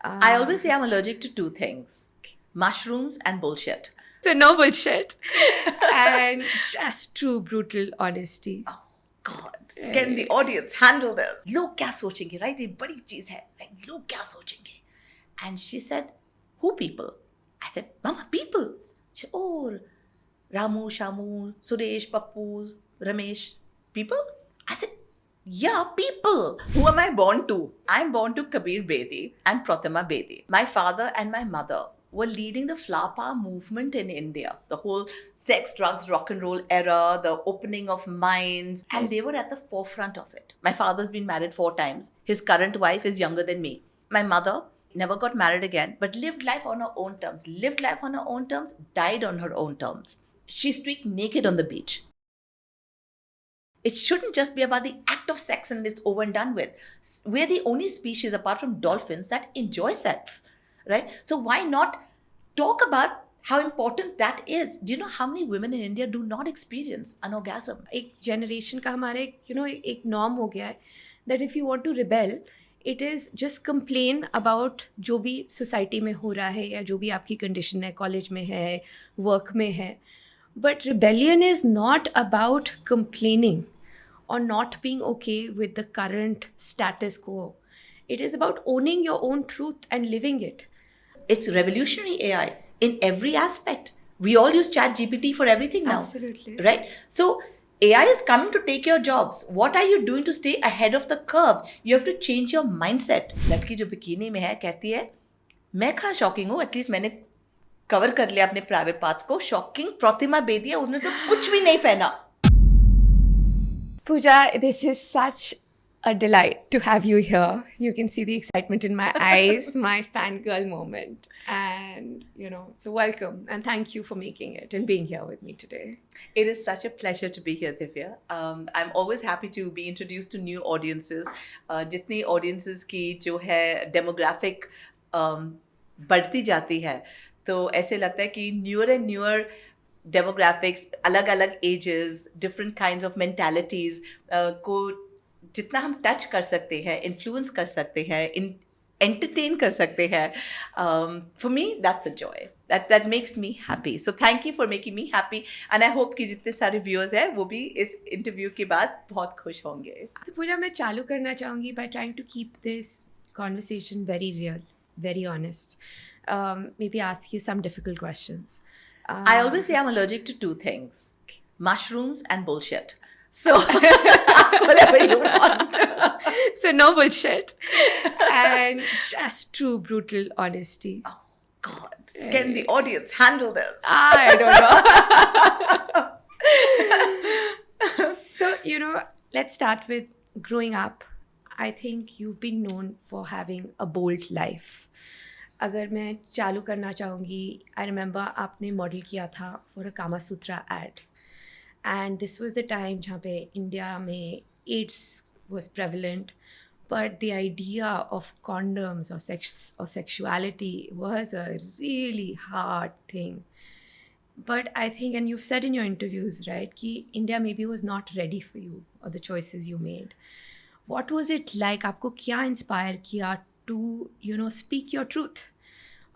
I always say I'm allergic to two things: mushrooms and bullshit. So no bullshit. And just true brutal honesty. Oh God, can the audience handle this? लोग क्या सोचेंगे, right? ये बड़ी चीज है, right? लोग क्या सोचेंगे? And she said, who people? I said, Mama, people. She said, oh, Ramu, Shamu, Suresh, Pappu, Ramesh, people? I said, yeah, people. Who am I born to? I'm born to Kabir Bedi and Pratima Bedi. My father and my mother were leading the flower power movement in India, the whole sex, drugs, rock and roll era, the opening of minds, and they were at the forefront of it. My father's been married 4 times. His current wife is younger than me. My mother never got married again, but lived life on her own terms, died on her own terms. She streaked naked on the beach. It shouldn't just be about the act of sex and it's over and done with. We're the only species, apart from dolphins, that enjoy sex, right? So why not talk about how important that is? Do you know how many women in India do not experience an orgasm? एक generation का हमारे एक norm हो गया है that if you want to rebel, it is just complain about जो भी society में हो रहा है या जो भी आपकी condition है, college में है, work में है. But rebellion is not about complaining or not being okay with the current status quo. It is about owning your own truth and living it. It's revolutionary AI in every aspect. We all use ChatGPT for everything now. Absolutely. Right? So AI is coming to take your jobs. What are you doing to stay ahead of the curve? You have to change your mindset. लड़की जो bikini में है कहती है मैं कहाँ shocking हूँ, at least मैंने कवर कर लिया अपने प्राइवेट पार्ट्स को. शॉकिंग प्रतिमा बेदी है, उसने तो कुछ भी नहीं पहना. Pooja, this is such a delight to have you here. You can see the excitement in my eyes, my fangirl moment. And, so welcome and thank you for making it and being here with me today. It is such a pleasure to be here, Divya. I'm always happy to be introduced to new audiences. जितनी audiences की जो है demographic बढ़ती जाती है, तो ऐसे लगता है कि newer and newer demographics, अलग अलग ages, different kinds of mentalities को जितना हम टच कर सकते हैं, इन्फ्लुएंस कर सकते हैं, एंटरटेन कर सकते हैं, for me that's a joy. that makes me happy. So thank you for making me happy, and I hope कि जितने सारे viewers हैं वो भी इस इंटरव्यू के बाद बहुत खुश होंगे. So पूजा, मैं चालू करना चाहूँगी by trying to keep this conversation very real, very honest. Maybe ask you some difficult questions. I always say I'm allergic to two things: mushrooms and bullshit. So ask whatever you want. So no bullshit. And just true brutal honesty. Oh God, can the audience handle this? I don't know. So, let's start with growing up. I think you've been known for having a bold life. अगर मैं चालू करना चाहूँगी, I remember आपने model किया था for a Kama Sutra ad. And this was the time जहाँ पे इंडिया में AIDS was prevalent, but the idea of condoms or sex or sexuality was a really hard thing. But I think, and you've said in your interviews, right, कि India maybe was not ready for you or the choices you made. What was it like? आपको क्या inspire किया to, speak your truth?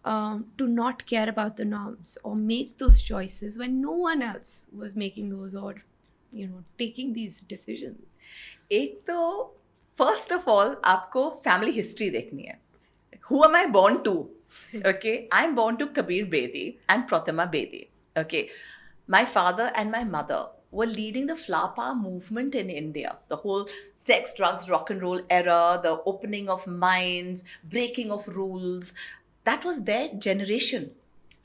To not care about the norms or make those choices when no one else was making those or, taking these decisions? एक तो first of all आपको family history देखनी है. Who am I born to? Okay, I'm born to Kabir Bedi and Pratima Bedi. Okay, my father and my mother were leading the flower power movement in India, the whole sex, drugs, rock and roll era, the opening of minds, breaking of rules. That was their generation,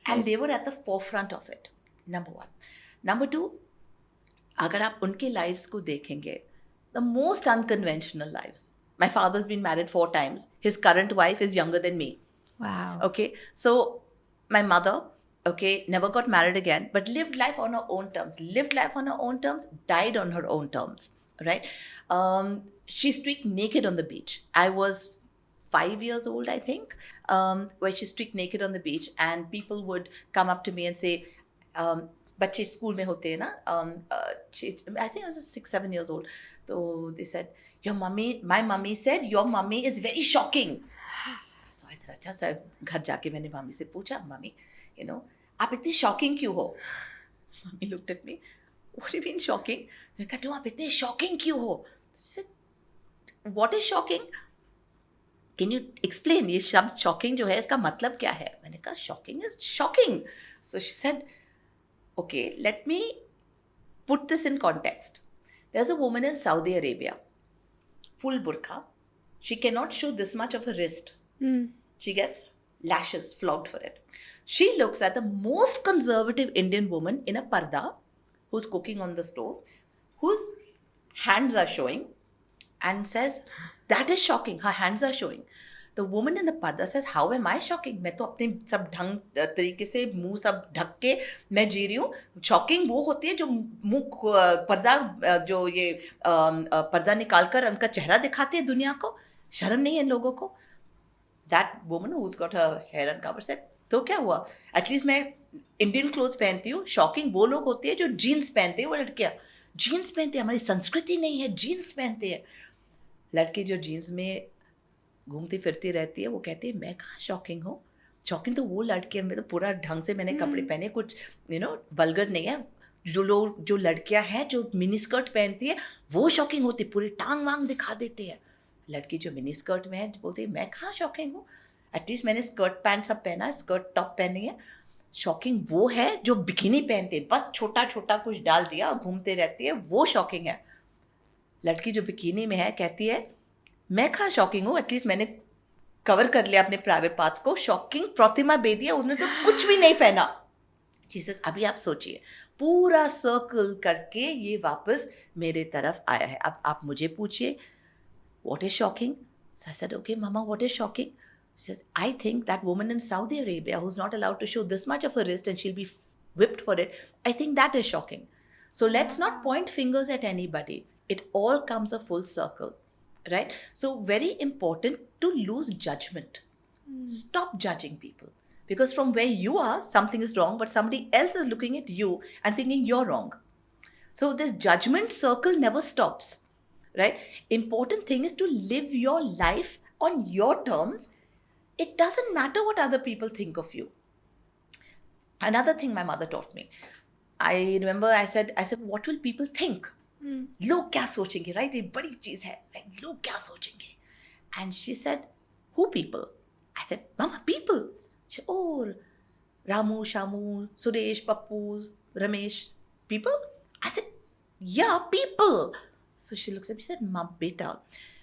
and they were at the forefront of it. Number one. Number two, अगर आप उनके lives को देखेंगे, the most unconventional lives. My father's been married 4 times. His current wife is younger than me. Wow. Okay, so my mother, never got married again, but lived life on her own terms. Died on her own terms, right? She streaked naked on the beach. I was 5 years old, I think, where she streaked naked on the beach, and people would come up to me and say, बच्चे school में होते हैं ना, I think I was 6-7 years old. So they said, my mummy said your mummy is very shocking. So I said, अच्छा. So घर जाके मैंने mummy से पूछा, मम्मी, आप इतनी शॉकिंग क्यों हो? Mummy looked at me, what do you mean shocking? मैंने कहा, आप इतनी शॉकिंग क्यों हो? She said, what is shocking? Can you explain? ये शब्द शॉकिंग जो है इसका मतलब क्या है? मैंने कहा, shocking is shocking. So she said, okay, let me put this in context. There's a woman in Saudi Arabia, full burqa. She cannot show this much of her wrist. She gets lashes flogged for it. She looks at the most conservative Indian woman in a parda who's cooking on the stove, whose hands are showing, and says, that is shocking. Her hands are showing. The woman in the parda says, how am I shocking? मैं तो अपने सब ढंग तरीके से मुंह सब ढक के मैं जी रही हूँ. शॉकिंग वो होती है जो मुंह पर्दा जो ये पर्दा निकाल कर उनका चेहरा दिखाती है दुनिया को. शर्म नहीं है इन लोगों को. That woman who's got her hair uncovered said, तो क्या हुआ? एटलीस्ट मैं इंडियन क्लोथ्स पहनती हूँ. शॉकिंग वो लोग होती है जो जीन्स पहनते हैं. वो लड़कियाँ जीन्स पहनते हैं. हमारी संस्कृति नहीं है, जीन्स पहनते हैं. लड़की जो जीन्स में घूमती फिरती रहती है वो कहती है, मैं कहाँ शॉकिंग हूँ. शॉकिंग तो वो लड़की है, मैं तो पूरा ढंग से मैंने कपड़े पहने, कुछ वल्गर नहीं है. जो लड़कियां हैं जो मिनी स्कर्ट पहनती है वो शॉकिंग होती है, पूरी टांग वांग दिखा देती है. लड़की जो मिनी स्कर्ट में है बोलती है, मैं कहाँ शॉकिंग हूँ. एटलीस्ट मैंने स्कर्ट पैंट सब पहना है, स्कर्ट टॉप पहनी है. शॉकिंग वो है जो बिकिनी पहनते हैं, बस छोटा छोटा कुछ डाल दिया और घूमते रहती है, वो शॉकिंग है. लड़की जो बिकिनी में है कहती है, मैं कहाँ शॉकिंग हूँ, एटलीस्ट मैंने कवर कर लिया अपने प्राइवेट पार्ट्स को. शॉकिंग प्रतिमा बेदी है, उसने तो कुछ भी नहीं पहना. जीसस, अभी आप सोचिए, पूरा सर्कल करके ये वापस मेरे तरफ आया है. अब आप मुझे पूछिए, what is shocking? So I said, okay, Mama, what is shocking? She said, I think that woman in Saudi Arabia who's not allowed to show this much of her wrist and she'll be whipped for it, I think that is shocking. So let's not point fingers at anybody. It all comes a full circle, right? So very important to lose judgment. Stop judging people. Because from where you are, something is wrong, but somebody else is looking at you and thinking you're wrong. So this judgment circle never stops. Right? Important thing is to live your life on your terms. It doesn't matter what other people think of you. Another thing my mother taught me. I remember I said, what will people think? लोग क्या सोचेंगे, right? ये बड़ी चीज है, right? लोग क्या सोचेंगे? And she said, who people? I said, Mama, people. She said, oh, Ramu, Shamu, Suresh, Pappu, Ramesh, people? I said, yeah, people. So she looks at me and said, Ma beta,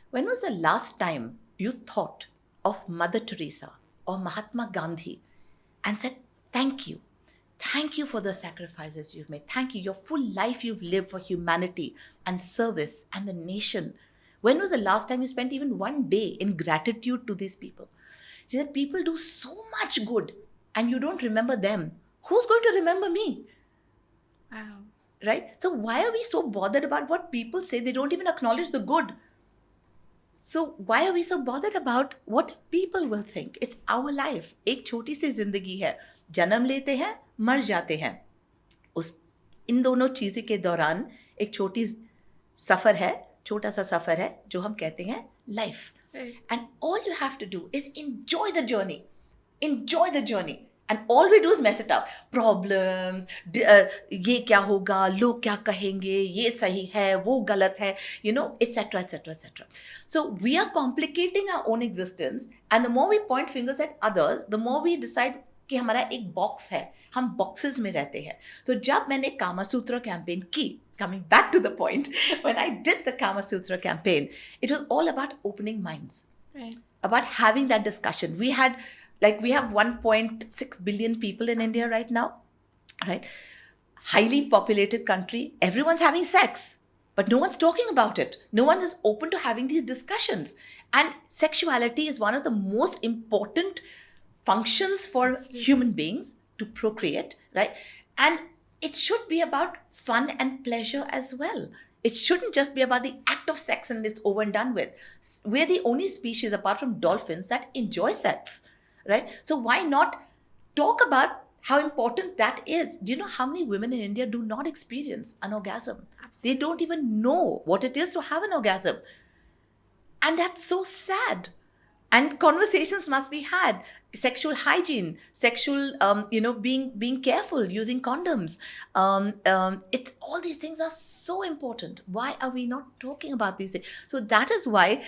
when was the last time you thought of Mother Teresa or Mahatma Gandhi and said, thank you. Thank you for the sacrifices you've made. Thank you. Your full life you've lived for humanity and service and the nation. When was the last time you spent even one day in gratitude to these people? She said, people do so much good and you don't remember them. Who's going to remember me? Wow. Right? So why are we so bothered about what people say? They don't even acknowledge the good. So why are we so bothered about what people will think? It's our life. एक छोटी सी जिंदगी है. जन्म लेते हैं, मर जाते हैं. इन दोनों चीज़ों के दौरान एक छोटा सा सफ़र है जो हम कहते हैं life. Right. And all you have to do is enjoy the journey. Enjoy the journey. And all we do is mess it up. Problems, ये क्या होगा, लोग क्या कहेंगे, ये सही है, वो गलत है, etc., etc., etc. So we are complicating our own existence, and the more we point fingers at others, the more we decide कि हमारा एक बॉक्स है, हम बॉक्सेस में रहते हैं. So जब मैंने कामा सूत्र कैंपेन की, coming back to the point, when I did the Kama Sutra campaign, it was all about opening minds, Right. about having that discussion. We have 1.6 billion people in India right now, right? Highly populated country. Everyone's having sex, but no one's talking about it. No one is open to having these discussions. And sexuality is one of the most important functions for Absolutely. human beings to procreate, right? And it should be about fun and pleasure as well. It shouldn't just be about the act of sex and it's over and done with. We're the only species, apart from dolphins, that enjoy sex, right? So why not talk about how important that is? Do you know how many women in India do not experience an orgasm? Absolutely. They don't even know what it is to have an orgasm. And that's so sad. And conversations must be had. Sexual hygiene, sexual, being careful, using condoms. It's all these things are so important. Why are we not talking about these things? So that is why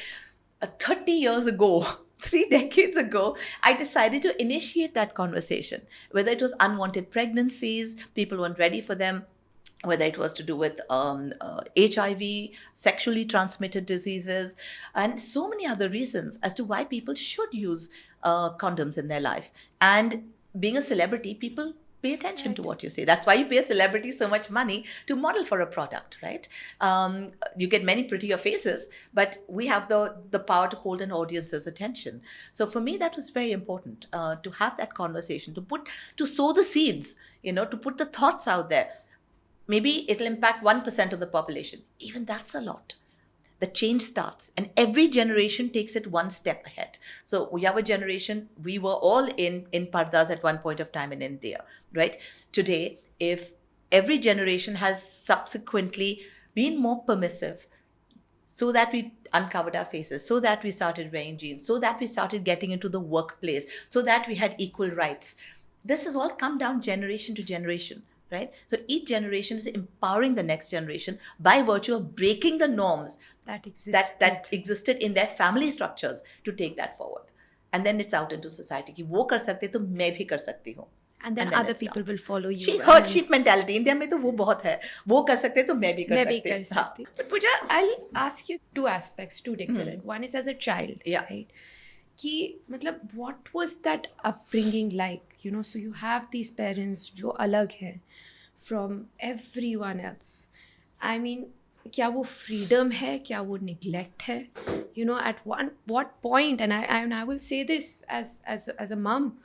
30 years ago, 3 decades ago, I decided to initiate that conversation. Whether it was unwanted pregnancies, people weren't ready for them, whether it was to do with HIV, sexually transmitted diseases, and so many other reasons as to why people should use condoms in their life. And being a celebrity, people pay attention to what you say. That's why you pay a celebrity so much money to model for a product, right? You get many prettier faces, but we have the power to hold an audience's attention. So for me, that was very important, to have that conversation, to sow the seeds, to put the thoughts out there. Maybe it'll impact 1% of the population. Even that's a lot. The change starts, and every generation takes it one step ahead. So our generation, we were all in pardas at one point of time in India, right? Today, if every generation has subsequently been more permissive, so that we uncovered our faces, so that we started wearing jeans, so that we started getting into the workplace, so that we had equal rights. This has all come down generation to generation. Right? So each generation is empowering the next generation by virtue of breaking the norms that existed in their family structures to take that forward. And then it's out into society. कि वो कर सकते तो मैं भी कर सकती हूँ. And then other people will follow you. Herd sheep mentality. India में तो वो बहुत है. वो कर सकते तो मैं भी कर सकती. But Pooja, I'll ask you two aspects, two different. One is as a child, right? कि मतलब what was that upbringing like? So you have these parents जो अलग हैं from everyone else. I mean, क्या वो freedom है, क्या वो neglect है? At what point, and I will say this as a mom,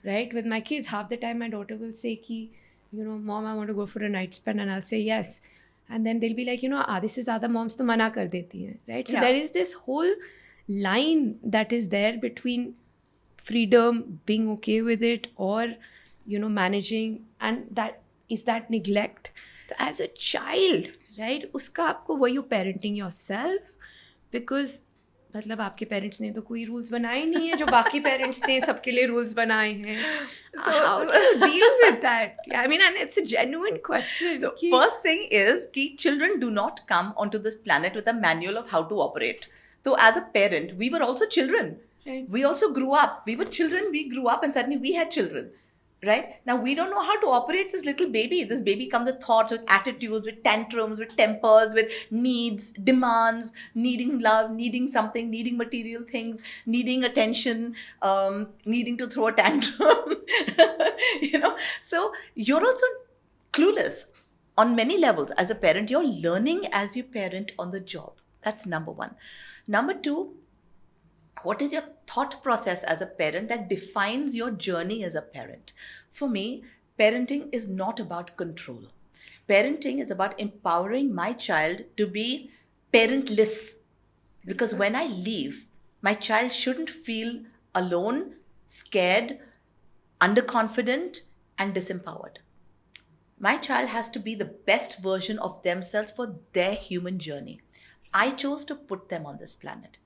right? With my kids, half the time my daughter will say कि, mom, I want to go for a night spend, and I'll say yes. And then they'll be like, आधे से ज़्यादा moms तो मना कर देती हैं, right? So there is this whole line that is there between freedom, being okay with it, or managing, and that neglect. So as a child, right, उसका आपको were you parenting yourself? Because मतलब आपके parents ने तो कोई rules बनाए नहीं है जो बाकी पेरेंट्स ने सबके लिए रूल्स बनाए हैं. So how do you deal with that? I mean, and it's a genuine question. So first thing is कि children do not come onto this planet with a manual of how to operate. So as a parent, we were also children. Right. We also grew up. We were children, we grew up, and suddenly we had children. Right? Now, we don't know how to operate this little baby. This baby comes with thoughts, with attitudes, with tantrums, with tempers, with needs, demands, needing love, needing something, needing material things, needing attention, needing to throw a tantrum. So you're also clueless on many levels. As a parent, you're learning as you parent on the job. That's number one. Number two, what is your thought process as a parent that defines your journey as a parent? For me, parenting is not about control. Parenting is about empowering my child to be parentless. Because when I leave, my child shouldn't feel alone, scared, underconfident, and disempowered. My child has to be the best version of themselves for their human journey. I chose to put them on this planet.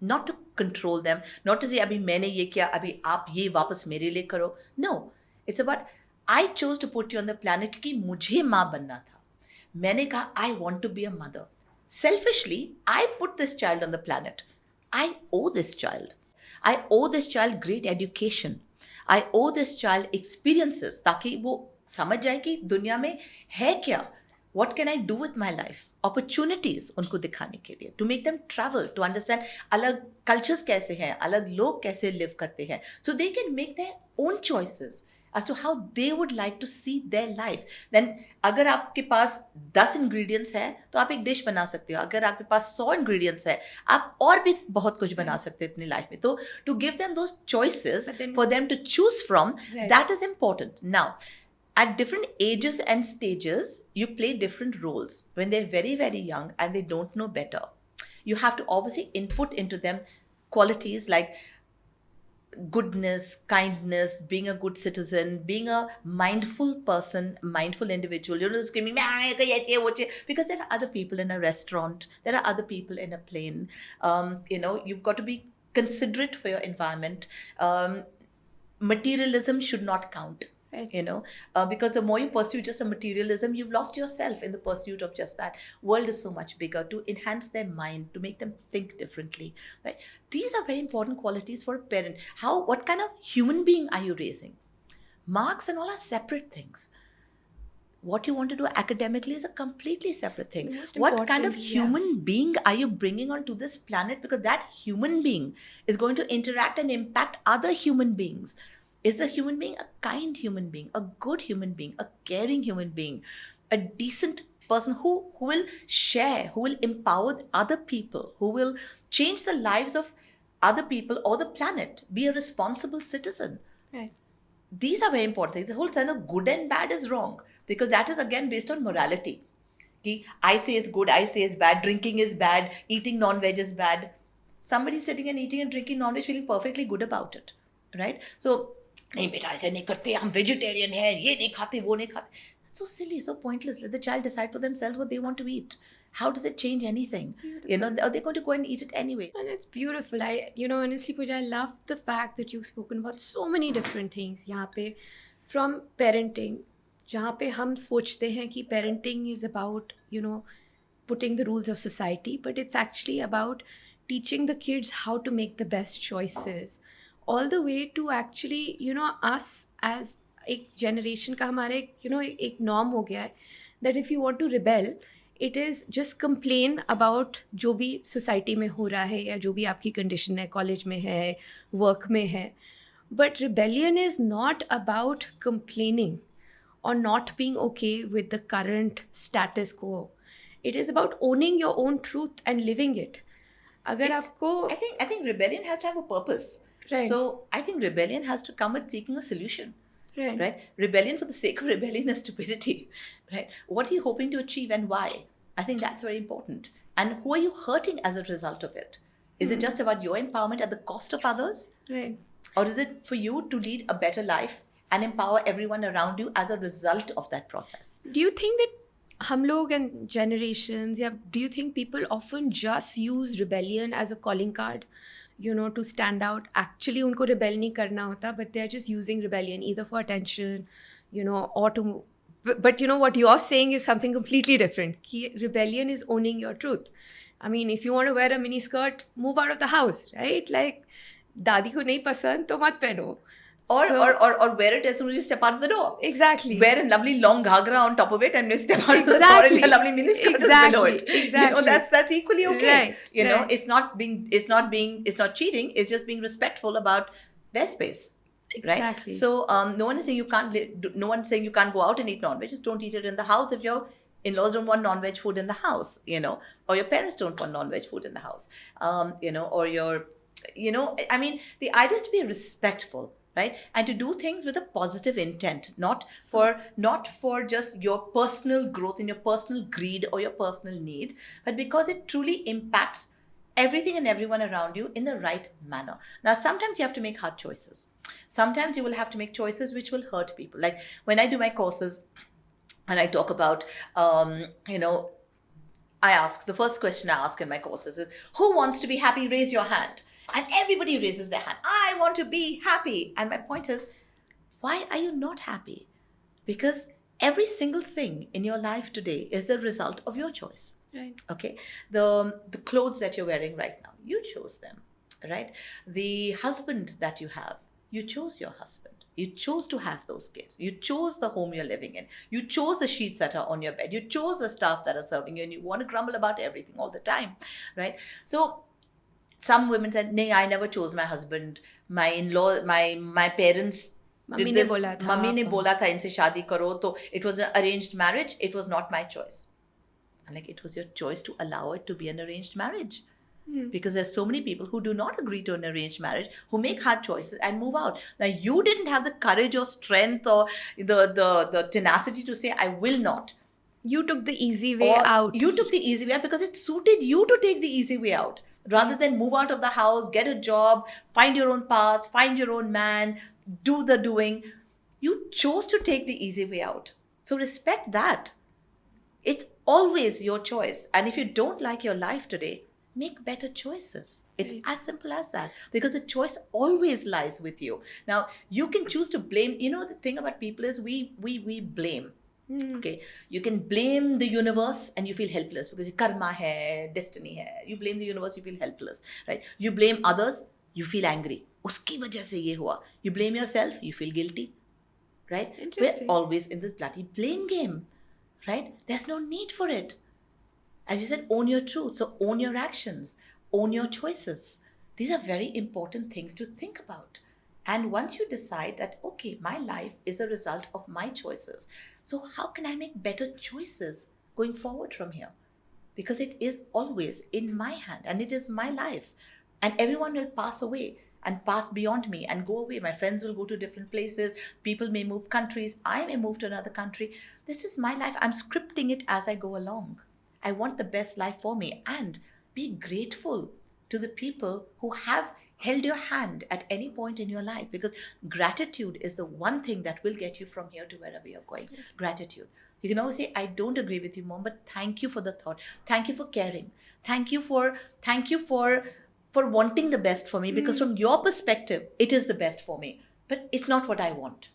Not to control them, not to say, abhi maine ye kiya, abhi aap ye wapas mere liye karo. No, it's about, I chose to put you on the planet kyunki mujhe maa banna tha. Maine kaha, I want to be a mother. Selfishly, I put this child on the planet. I owe this child. I owe this child great education. I owe this child experiences ताकि वो समझ जाए कि दुनिया में है क्या. What can I do with my life? Opportunities उनको दिखाने के लिए. To make them travel, to understand अलग cultures कैसे हैं, अलग लोग कैसे live करते हैं. So they can make their own choices as to how they would like to see their life. Then अगर आपके पास 10 ingredients है तो आप एक dish बना सकते हो. अगर आपके पास 100 ingredients है आप और भी बहुत कुछ बना सकते हो अपनी life में. तो to give them those choices for them to choose from, that is important. Now, at different ages and stages, you play different roles. When they're very, very young and they don't know better, you have to obviously input into them qualities like goodness, kindness, being a good citizen, being a mindful person, mindful individual. You're not screaming, because there are other people in a restaurant, there are other people in a plane. You've got to be considerate for your environment. Materialism should not count. Right. Because the more you pursue just a materialism, you've lost yourself in the pursuit of just that. World is so much bigger. To enhance their mind, to make them think differently, right? These are very important qualities for a parent. What kind of human being are you raising? Marks and all are separate things. What you want to do academically is a completely separate thing. What kind of human being are you bringing onto this planet? Because that human being is going to interact and impact other human beings. Is the human being a kind human being, a good human being, a caring human being, a decent person who will share, who will empower other people, who will change the lives of other people or the planet, be a responsible citizen? Right. These are very important things. The whole sense of good and bad is wrong, because that is again based on morality. I say it's good, I say it's bad, drinking is bad, eating non-veg is bad. Somebody sitting and eating and drinking non-veg feeling perfectly good about it, right? So, नहीं बेटा ऐसे नहीं करते, हम vegetarian हैं, ये नहीं खाते, वो नहीं खाते. So silly, so pointless. Let the child decide for themselves what they want to eat. How does it change anything? Beautiful. Are they going to go and eat it anyway? And it's beautiful. Honestly, Pooja, I love the fact that you've spoken about so many different things यहाँ पे, from parenting, जहाँ पे हम सोचते हैं कि parenting is about, putting the rules of society, but it's actually about teaching the kids how to make the best choices. All the way to actually, us as एक generation का हमारे एक norm हो गया है that if you want to rebel, it is just complain about जो भी society में हो रहा है या जो भी आपकी condition है, college में है, work में है. But rebellion is not about complaining or not being okay with the current status quo. It is about owning your own truth and living it. अगर आपको I think rebellion has to have a purpose. Right. So I think rebellion has to come with seeking a solution. Right. Rebellion for the sake of rebellion is stupidity. Right? What are you hoping to achieve and why? I think that's very important. And who are you hurting as a result of it? Is it just about your empowerment at the cost of others? Right. Or is it for you to lead a better life and empower everyone around you as a result of that process? Do you think that हम लोग and generations, do you think people often just use rebellion as a calling card? To stand out. Actually, उनको rebel नहीं करना होता, but they're just using rebellion either for attention, or to. But what you're saying is something completely different. कि rebellion is owning your truth. I mean, if you want to wear a mini skirt, move out of the house, right? Like, दादी को नहीं पसंद तो मत पहनो. Or wear it as soon as you step out of the door. Exactly. Wear a lovely long ghagra on top of it and you step out of the door and a lovely mini skirt is below it. Exactly. That's equally okay. Right. It's not cheating. It's just being respectful about their space. Exactly. Right? So no one is saying you can't. No one is saying you can't go out and eat non-veg. Just don't eat it in the house if your in-laws don't want non-veg food in the house. Or your parents don't want non-veg food in the house. Or your, I mean, the idea is to be respectful. Right? And to do things with a positive intent, not for just your personal growth and your personal greed or your personal need, but because it truly impacts everything and everyone around you in the right manner. Now, sometimes you have to make hard choices. Sometimes you will have to make choices which will hurt people. Like when I do my courses and I talk about, the first question I ask in my courses is, who wants to be happy? Raise your hand. And everybody raises their hand. I want to be happy. And my point is, why are you not happy? Because every single thing in your life today is the result of your choice. Right. Okay. The clothes that you're wearing right now, you chose them, right? The husband that you have, you chose your husband. You chose to have those kids. You chose the home you're living in. You chose the sheets that are on your bed. You chose the staff that are serving you, and you want to grumble about everything all the time, right? So some women said, "No, I never chose my husband. My in-law, my parents did this. Mummy ne bola tha inse shaadi karo." So it was an arranged marriage. It was not my choice. And it was your choice to allow it to be an arranged marriage. Because there's so many people who do not agree to an arranged marriage, who make hard choices and move out. Now, you didn't have the courage or strength or the tenacity to say, I will not. You took the easy way out. You took the easy way out because it suited you to take the easy way out. Rather than move out of the house, get a job, find your own path, find your own man, do the doing. You chose to take the easy way out. So respect that. It's always your choice. And if you don't like your life today, make better choices. It's Right. as simple as that, because the choice always lies with you. Now, you can choose to blame. You know, the thing about people is we blame. Okay, you can blame the universe and you feel helpless because karma hai, destiny hai. You blame the universe, you feel helpless, right? You blame others, you feel angry. Uski wajah se ye hua. You blame yourself, you feel guilty, right? We're Interesting. always in this bloody blame game, right? There's no need for it. As you said, own your truth. So own your actions, own your choices. These are very important things to think about. And once you decide that, okay, my life is a result of my choices, so how can I make better choices going forward from here? Because it is always in my hand and it is my life. And everyone will pass away and pass beyond me and go away. My friends will go to different places. People may move countries. I may move to another country. This is my life. I'm scripting it as I go along. I want the best life for me, and be grateful to the people who have held your hand at any point in your life, because gratitude is the one thing that will get you from here to wherever you're going. Absolutely. Gratitude. You can always say, I don't agree with you, Mom, but thank you for the thought. Thank you for caring. Thank you for wanting the best for me, because from your perspective, it is the best for me. But it's not what I want.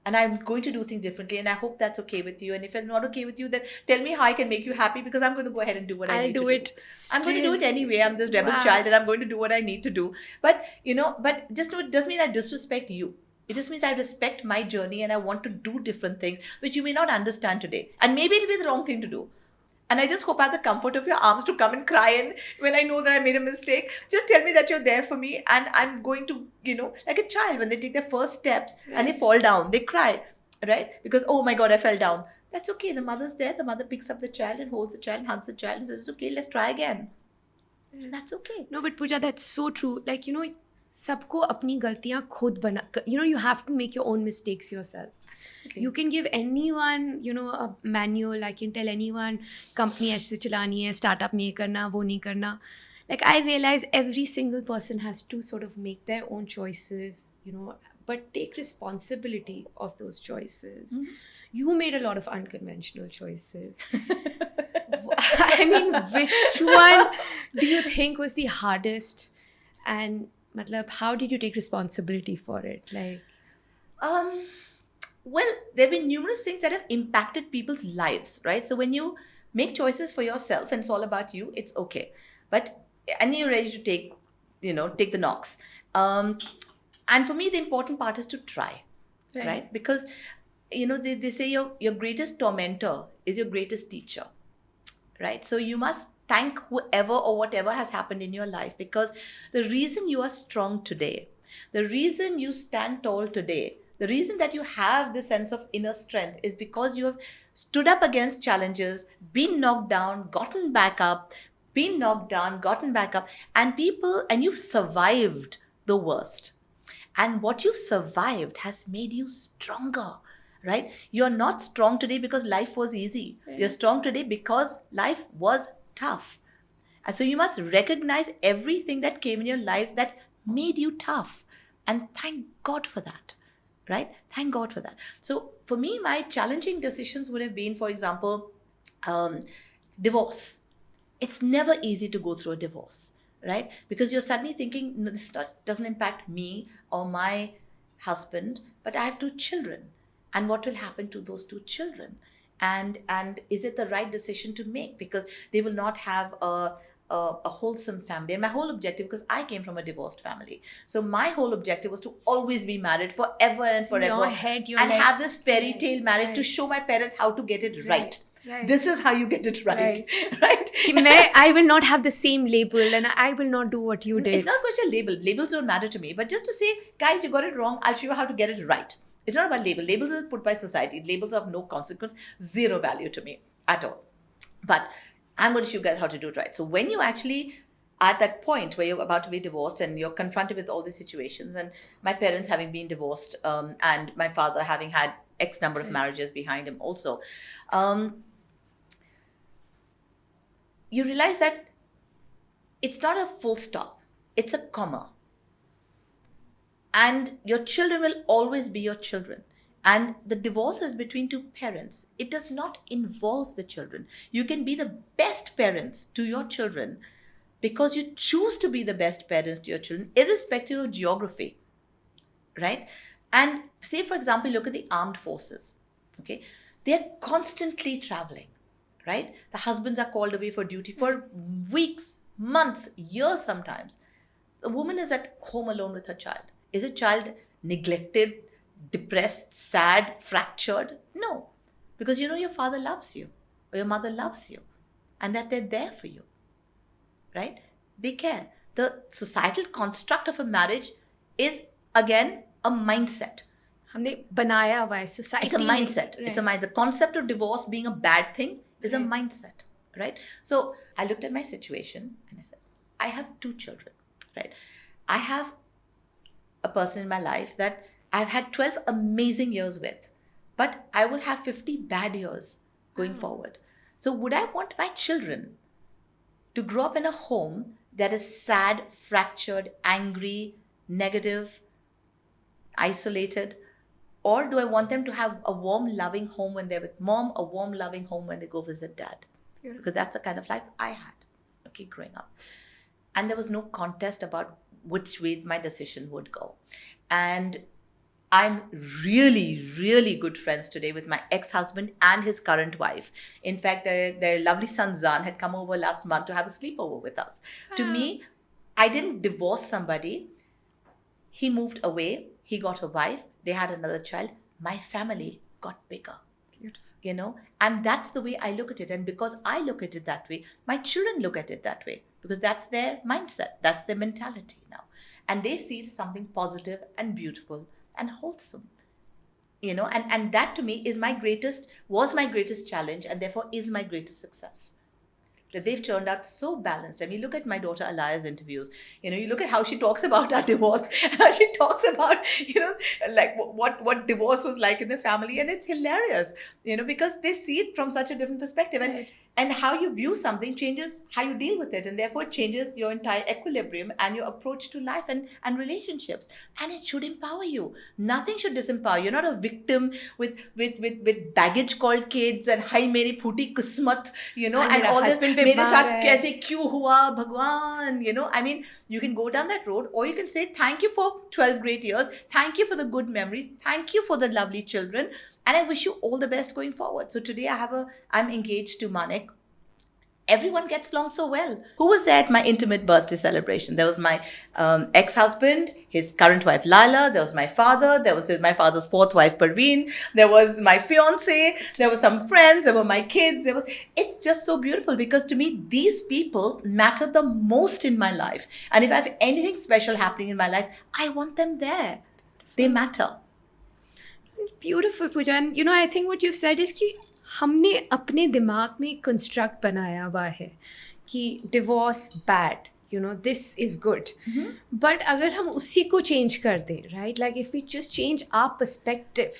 And I'm going to do things differently, and I hope that's okay with you. And if it's not okay with you, then tell me how I can make you happy, because I'm going to go ahead and do what I I'll need to do do. it. I'm going to do it still. anyway. I'm this rebel Wow. child, and I'm going to do what I need to do. But, but just know it doesn't mean I disrespect you. It just means I respect my journey and I want to do different things, which you may not understand today. And maybe it'll be the wrong thing to do. And I just hope I have the comfort of your arms to come and cry in when I know that I made a mistake. Just tell me that you're there for me, and I'm going to, like a child, when they take their first steps and they fall down, they cry, right? Because, oh my God, I fell down. That's okay. The mother's there. The mother picks up the child and holds the child and hugs the child and says, okay, let's try again. And that's okay. No, but Pooja, that's so true. Like, सबको अपनी गलतियाँ खुद बना, you have to make your own mistakes yourself. Absolutely. You can give anyone, a manual. I can tell anyone, company ऐसे चलानी है, startup में ये करना, वो नहीं करना. Like, I realize every single person has to sort of make their own choices, but take responsibility of those choices. Mm-hmm. You made a lot of unconventional choices. I mean, which one do you think was the hardest? And how did you take responsibility for it? Like, well, there have been numerous things that have impacted people's lives, right? So when you make choices for yourself and it's all about you, it's okay. And you're ready to take the knocks. And for me, the important part is to try, right? Because, they say your greatest tormentor is your greatest teacher, right? So you must thank whoever or whatever has happened in your life, because the reason you are strong today, the reason you stand tall today, the reason that you have this sense of inner strength is because you have stood up against challenges, been knocked down, gotten back up, been knocked down, gotten back up, and you've survived the worst. And what you've survived has made you stronger, right? You're not strong today because life was easy. Right. You're strong today because life was tough. And so you must recognize everything that came in your life that made you tough. And thank God for that, right? Thank God for that. So for me, my challenging decisions would have been, for example, divorce. It's never easy to go through a divorce, right? Because you're suddenly thinking, no, this doesn't impact me or my husband, but I have 2 children. And what will happen to those 2 children? And is it the right decision to make? Because they will not have a wholesome family. And my whole objective, because I came from a divorced family, so my whole objective was to always be married forever and forever. In your head, you're and like, have this fairy tale marriage to right. show my parents how to get it right. Right. This is how you get it right. Right? I will not have the same label, and I will not do what you did. It's not about your label. Labels don't matter to me. But just to say, guys, you got it wrong. I'll show you how to get it right. It's not about label. Labels are put by society. Labels are of no consequence, zero value to me at all. But I'm going to show you guys how to do it right. So when you actually are at that point where you're about to be divorced and you're confronted with all these situations, and my parents having been divorced, and my father having had X number of marriages behind him also, you realize that it's not a full stop. It's a comma. And your children will always be your children. And the divorce is between 2 parents. It does not involve the children. You can be the best parents to your children because you choose to be the best parents to your children, irrespective of geography, right? And say, for example, look at the armed forces, okay? They're constantly traveling, right? The husbands are called away for duty for weeks, months, years sometimes. The woman is at home alone with her child. Is a child neglected, depressed, sad, fractured? No. Because you know your father loves you or your mother loves you and that they're there for you, right? They care. The societal construct of a marriage is, again, a mindset. हमने बनाया हुआ है society It's a ने, mindset. right. It's a mind. The concept of divorce being a bad thing is a Right. mindset, right? So I looked at my situation and I said, I have 2 children, right? I have a person in my life that I've had 12 amazing years with, but I will have 50 bad years going forward. So would I want my children to grow up in a home that is sad, fractured, angry, negative, isolated? Or do I want them to have a warm, loving home when they're with mom, a warm, loving home when they go visit dad? Beautiful. Because that's the kind of life I had, okay, growing up. And there was no contest about which way my decision would go. And I'm really, really good friends today with my ex-husband and his current wife. In fact, their lovely son Zan had come over last month to have a sleepover with us. To me, I didn't divorce somebody. He moved away. He got a wife. They had another child. My family got bigger. Beautiful. You know, and that's the way I look at it. And because I look at it that way, my children look at it that way, because that's their mindset, that's their mentality now. And they see it as something positive and beautiful and wholesome. You know, and that to me was my greatest challenge, and therefore is my greatest success. That they've turned out so balanced. I mean, look at my daughter Alaya's interviews. You know, you look at how she talks about our divorce, how she talks about, you know, like what divorce was like in the family, and it's hilarious, you know, because they see it from such a different perspective, and how you view something changes how you deal with it, and therefore it changes your entire equilibrium and your approach to life and relationships. And it should empower you. Nothing should disempower. You're not a victim with baggage called kids and hi meri phuti kismat, you know, and all this. मेरे साथ कैसे क्यों हुआ भगवान, you know, I mean, you can go down that road, or you can say thank you for 12 great years, thank you for the good memories, thank you for the lovely children, and I wish you all the best going forward. So today I'm engaged to Manik. Everyone gets along so well. Who was there at my intimate birthday celebration? There was my ex-husband, his current wife Lala, there was my father, there was my father's 4th wife Parveen, there was my fiance, there were some friends, there were my kids. It's just so beautiful, because to me these people matter the most in my life. And if I have anything special happening in my life, I want them there. They matter. Beautiful, Pooja. And you know, I think what you said is कि हमने अपने दिमाग में construct बनाया हुआ है कि divorce bad, you know, this is good. But अगर हम उसी को चेंज कर दें, right, like if we just change our perspective,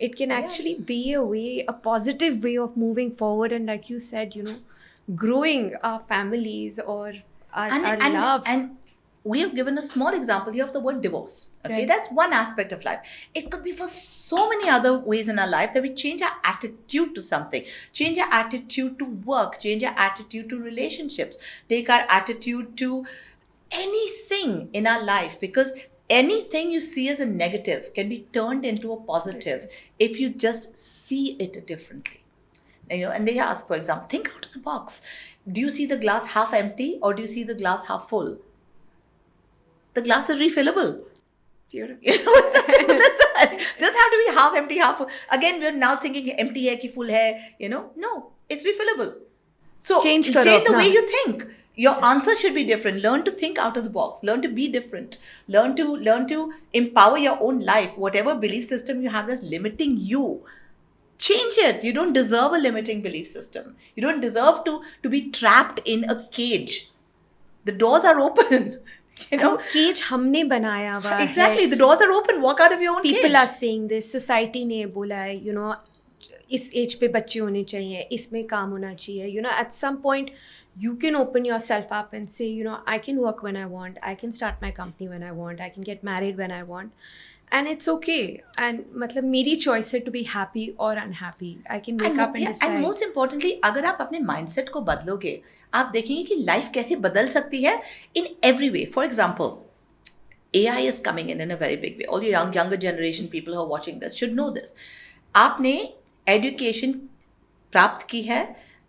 it can actually be a positive way of moving forward, and like you said, you know, growing our families or our love. And we have given a small example here of the word divorce. Okay, Right. That's one aspect of life. It could be for so many other ways in our life that we change our attitude to something, change our attitude to work, change our attitude to relationships, take our attitude to anything in our life, because anything you see as a negative can be turned into a positive if you just see it differently. You know, and they ask, for example, think out of the box. Do you see the glass half empty or do you see the glass half full? The glass is refillable. Beautiful. You know, it's as simple as that. Doesn't have to be half empty, half full. Again, we're now thinking empty hai ki full hai, you know. No, it's refillable. So Change karo the apna. way you think. Your answer should be different. Learn to think out of the box. Learn to be different. Learn to empower your own life. Whatever belief system you have that's limiting you, change it. You don't deserve a limiting belief system. You don't deserve to be trapped in a cage. The doors are open. You know, cage हमने बनाया हुआ है. exactly, the doors are open. Walk out of your own People cage. are saying this, society ने बोला है, you know, इस as पे बच्चे होने चाहिए, इसमें काम होना चाहिए. You know, at some point you can open yourself up and say, you know, I can work when I want, I can start my company when I want, I can get married when I want. And it's okay. And मतलब मेरी choice है to be happy or unhappy. I can wake up and decide. And most importantly, अगर आप अपने mindset को बदलोगे, आप देखेंगे कि life कैसे बदल सकती है in every way. For example, AI is coming in a very big way. All your younger generation people who are watching this should know this. आपने education प्राप्त की है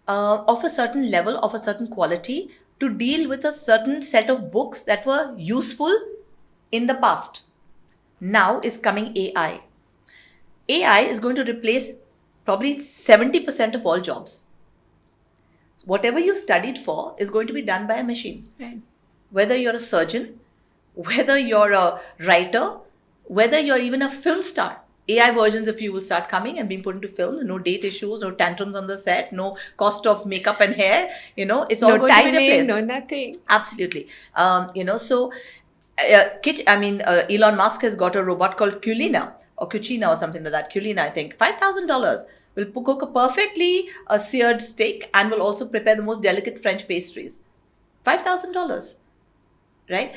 of a certain level, of a certain quality to deal with a certain set of books that were useful in the past. Now is coming AI. AI is going to replace probably 70% of all jobs. Whatever you've studied for is going to be done by a machine. Right. Whether you're a surgeon, whether you're a writer, whether you're even a film star, AI versions of you will start coming and being put into films. No date issues, no tantrums on the set, no cost of makeup and hair. It's all going to be replaced. No nothing. Absolutely. So Elon Musk has got a robot called Culina or Cucina or something like that. Culina, I think. $5,000 will cook a perfectly seared steak and will also prepare the most delicate French pastries. $5,000, right?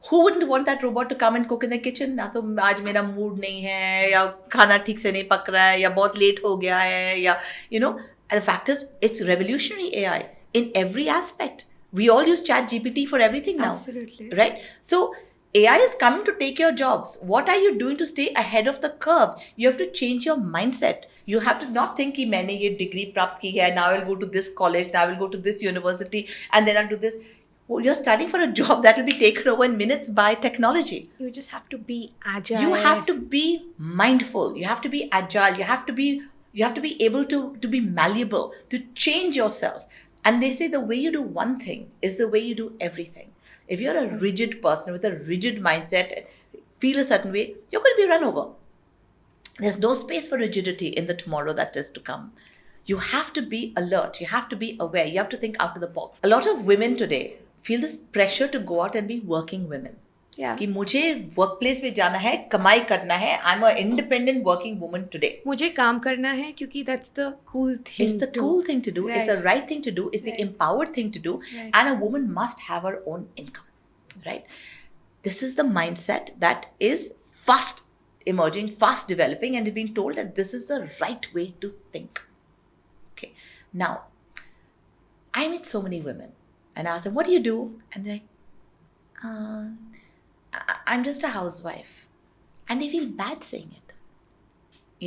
Who wouldn't want that robot to come and cook in the kitchen? ना तो आज मेरा mood नहीं है या खाना ठीक से नहीं पक रहा है या बहुत late हो गया है या And the fact is, it's revolutionary AI in every aspect. We all use ChatGPT for everything now. Absolutely. Right? So AI is coming to take your jobs. What are you doing to stay ahead of the curve? You have to change your mindset. You have to not think कि मैंने ये degree प्राप्त की है, now I'll go to this college, now I will go to this university, and then I'll do this. Well, you're studying for a job that will be taken over in minutes by technology. You just have to be agile. You have to be mindful. You have to be agile. You have to be able to be malleable, to change yourself. And they say the way you do one thing is the way you do everything. If you're a rigid person with a rigid mindset and feel a certain way, you're going to be run over. There's no space for rigidity in the tomorrow that is to come. You have to be alert. You have to be aware. You have to think out of the box. A lot of women today feel this pressure to go out and be working women. Yeah. कि मुझे workplace में जाना है, कमाई करना है. I'm an independent working woman today. मुझे काम करना है क्योंकि that's the cool thing. It's the cool thing to do. Right. It's the right thing to do. It's the empowered thing to do. Right. And a woman must have her own income. Right? This is the mindset that is fast emerging, fast developing, and is being told that this is the right way to think. Okay. Now, I meet so many women and I ask them, what do you do? And they're like, I'm just a housewife. And they feel bad saying it.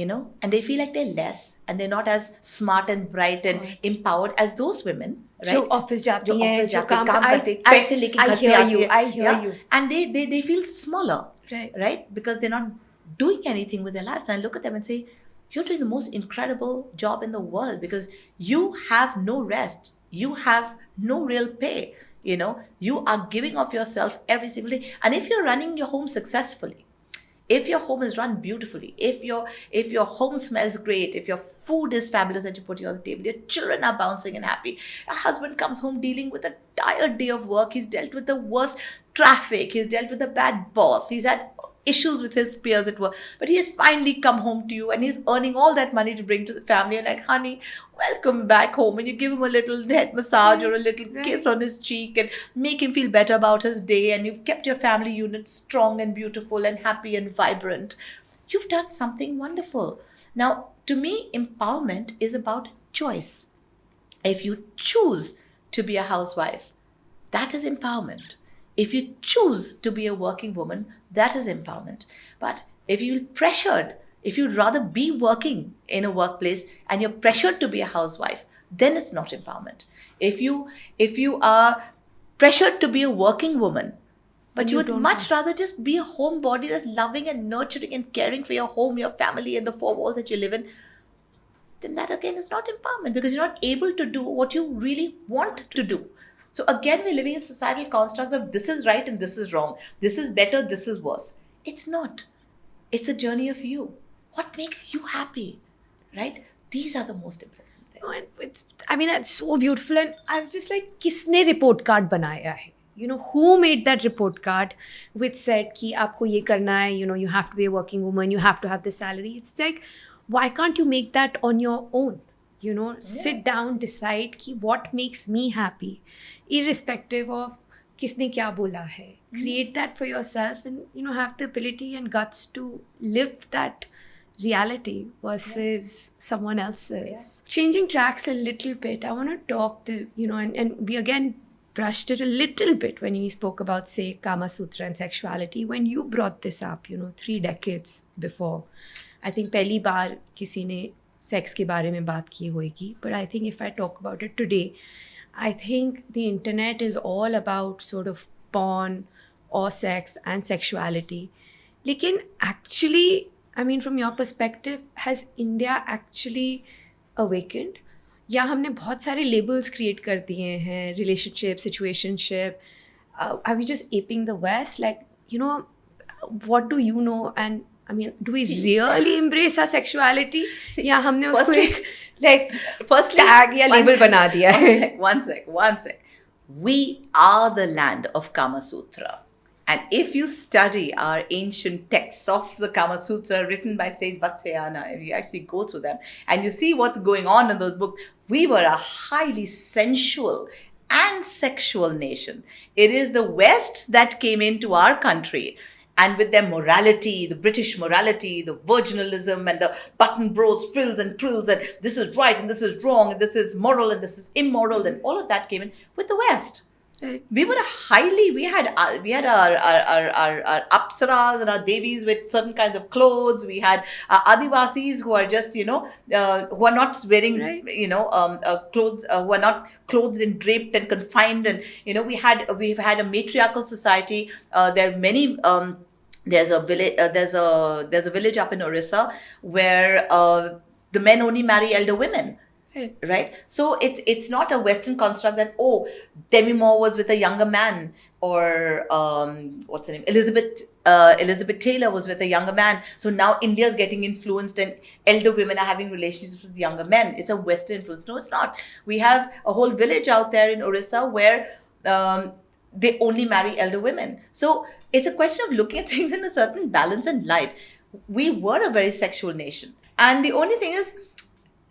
And they feel like they're less and they're not as smart and bright and empowered as those women. Right? जो office जाती हैं, जो काम करते, पैसे लेके घर पे आती है. I hear you. And they feel smaller. Right. Because they're not doing anything with their lives. And I look at them and say, you're doing the most incredible job in the world because you have no rest. You have no real pay. You are giving of yourself every single day. And if you're running your home successfully, if your home is run beautifully, if your home smells great, if your food is fabulous that you put on the table, your children are bouncing and happy, a husband comes home dealing with a tired day of work, he's dealt with the worst traffic, he's dealt with a bad boss, he's had issues with his peers at work, but he has finally come home to you and he's earning all that money to bring to the family and like, honey, welcome back home, and you give him a little head massage or a little kiss on his cheek and make him feel better about his day, and you've kept your family unit strong and beautiful and happy and vibrant. You've done something wonderful. Now, to me, empowerment is about choice. If you choose to be a housewife, that is empowerment. If you choose to be a working woman, that is empowerment. But if you're pressured, if you'd rather be working in a workplace and you're pressured to be a housewife, then it's not empowerment. If you are pressured to be a working woman, but you would much rather just be a homebody that's loving and nurturing and caring for your home, your family, and the four walls that you live in, then that again is not empowerment because you're not able to do what you really want to do. So again, we're living in societal constructs of this is right and this is wrong. This is better, this is worse. It's not. It's a journey of you. What makes you happy, right? These are the most important things. That's so beautiful. And I'm just like, किसने report card बनाया है? Who made that report card which said कि आपको ये करना है, you have to be a working woman, you have to have the salary. It's like, why can't you make that on your own? Sit down, decide what makes me happy, irrespective of किसने क्या बोला है. Create that for yourself and, you know, have the ability and guts to live that reality versus someone else's. Changing tracks a little bit, I want to talk this, you know, and we again brushed it a little bit when we spoke about, say, Kama Sutra and sexuality. When you brought this up, you know, 3 decades before, I think पहली बार किसी ने sex के बारे में बात की होगी. But I think if I talk about it today, I think the internet is all about sort of porn or sex and sexuality. लेकिन actually, I mean, from your perspective, has India actually awakened? या हमने बहुत सारे labels create कर दिए हैं, relationship, situationship. Are we just aping the West? Like, you know, what do you know? And I mean, do we really embrace our sexuality? या हमने उसको एक like tag या label बना दिया है? One sec. We are the land of Kama Sutra. And if you study our ancient texts of the Kama Sutra written by Saint Vatsyayana, if you actually go through them and you see what's going on in those books, we were a highly sensual and sexual nation. It is the West that came into our country, and with their morality, the British morality, the virginalism and the button bros, frills and trills, and this is right and this is wrong and this is moral and this is immoral, and all of that came in with the West. Right. We had our apsaras and our devis with certain kinds of clothes. We had Adivasis who are just, who are not wearing, right. clothes, who are not clothed and draped and confined. And, we've had a matriarchal society. There are many, there's a village up in Orissa where the men only marry elder women. Right. So it's not a Western construct that, Demi Moore was with a younger man, or what's her name? Elizabeth Taylor was with a younger man. So now India's getting influenced and elder women are having relationships with younger men. It's a Western influence. No, it's not. We have a whole village out there in Orissa where they only marry elder women. So it's a question of looking at things in a certain balance and light. We were a very sexual nation. And the only thing is,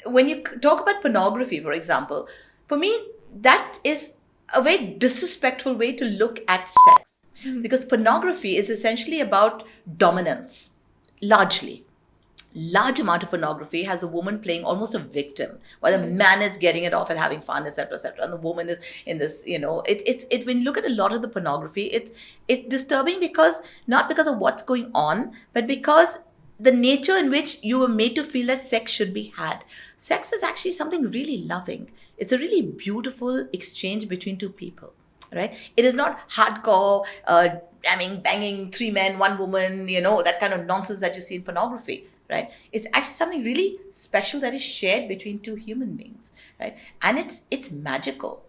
when you talk about pornography, for example, for me, that is a very disrespectful way to look at sex. Because pornography is essentially about dominance, largely. Large amount of pornography has a woman playing almost a victim, while the man is getting it off and having fun, etc., etc. And the woman is in this, it's when you look at a lot of the pornography, it's disturbing not because of what's going on, but because the nature in which you were made to feel that sex should be had. Sex is actually something really loving. It's a really beautiful exchange between two people, right? It is not hardcore, banging 3 men, 1 woman, that kind of nonsense that you see in pornography, right? It's actually something really special that is shared between 2 human beings, right? And it's magical.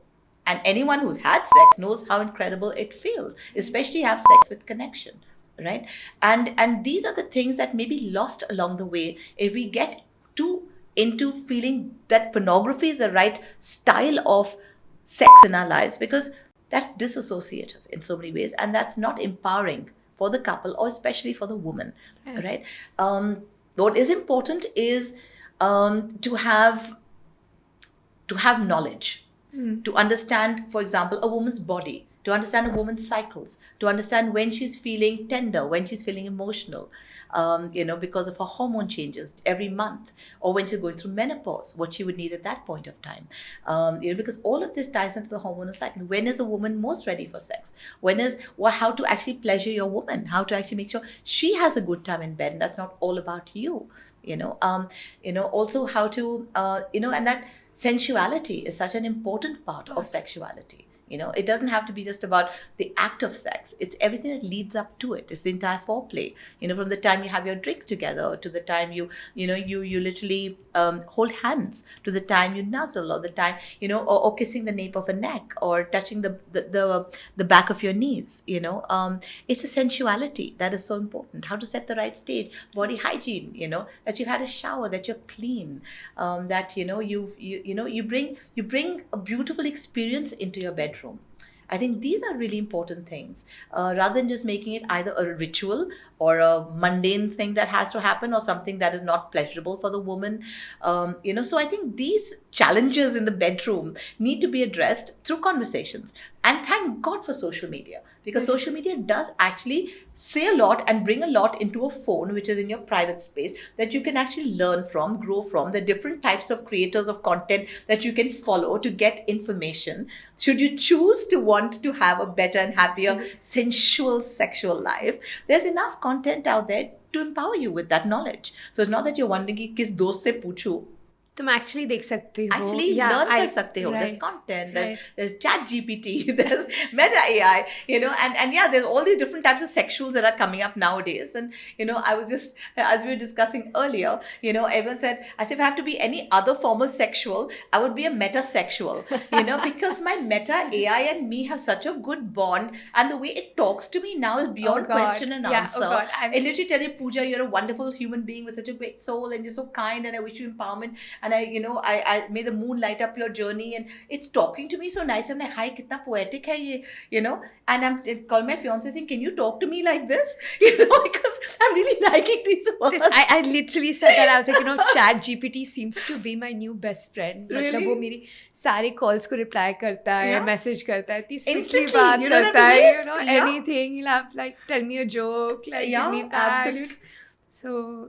And anyone who's had sex knows how incredible it feels, especially have sex with connection. Right? And these are the things that may be lost along the way if we get too into feeling that pornography is the right style of sex in our lives, because that's disassociative in so many ways, and that's not empowering for the couple, or especially for the woman, right? What is important is to have knowledge, to understand, for example, a woman's body, to understand a woman's cycles, to understand when she's feeling tender, when she's feeling emotional, because of her hormone changes every month, or when she's going through menopause, what she would need at that point of time. Because all of this ties into the hormonal cycle. When is a woman most ready for sex? How to actually pleasure your woman, how to actually make sure she has a good time in bed, and that's not all about you. Also how to, and that sensuality is such an important part of sexuality. It doesn't have to be just about the act of sex. It's everything that leads up to it. It's the entire foreplay. From the time you have your drink together, to the time you literally hold hands, to the time you nuzzle, or the time, or kissing the nape of a neck, or touching the back of your knees. It's a sensuality that is so important. How to set the right stage, body hygiene. That you've had a shower, that you're clean, that you bring a beautiful experience into your bedroom. I think these are really important things, rather than just making it either a ritual or a mundane thing that has to happen, or something that is not pleasurable for the woman. So I think these challenges in the bedroom need to be addressed through conversations. And thank God for social media, because social media does actually say a lot and bring a lot into a phone, which is in your private space, that you can actually learn from, grow from, the different types of creators of content that you can follow to get information. Should you choose to want to have a better and happier, sensual, sexual life, there's enough content out there to empower you with that knowledge. So it's not that you're wondering कि किस दोस्त से पूछूं. तुम actually देख सकते हो, Actually learn कर सकते हो. There's content, there's chat GPT, there's meta AI, and yeah, there's all these different types of sexuals that are coming up nowadays. And I was just, as we were discussing earlier, everyone said, as if I have to be any other form of sexual, I would be a metasexual, because my meta AI and me have such a good bond, and the way it talks to me now is beyond question and answer. It literally tells you, Pooja, you're a wonderful human being with such a great soul, and you're so kind, and I wish you empowerment, and I may the moon light up your journey, and it's talking to me so nice. I'm like, hi, kitna poetic hai ye, and I'm call my fiance saying, can you talk to me like this, because I'm really liking these words. I literally said that. I was like, Chat GPT seems to be my new best friend. मतलब वो मेरी सारे calls को reply करता है, message करता है, इतनी sweetly बात करता है, anything. He'll have like, tell me a joke, like give me facts. Absolutely. So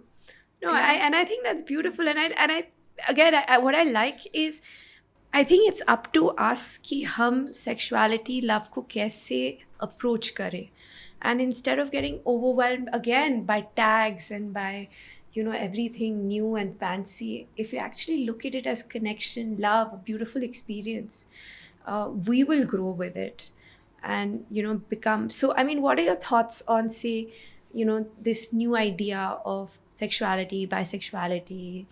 no, I think that's beautiful, and I again, what I like is, I think it's up to us कि हम sexuality, love को कैसे approach करें, and instead of getting overwhelmed again by tags and by everything new and fancy, if you actually look at it as connection, love, a beautiful experience, we will grow with it and become. So I mean, what are your thoughts on, say, this new idea of sexuality, bisexuality,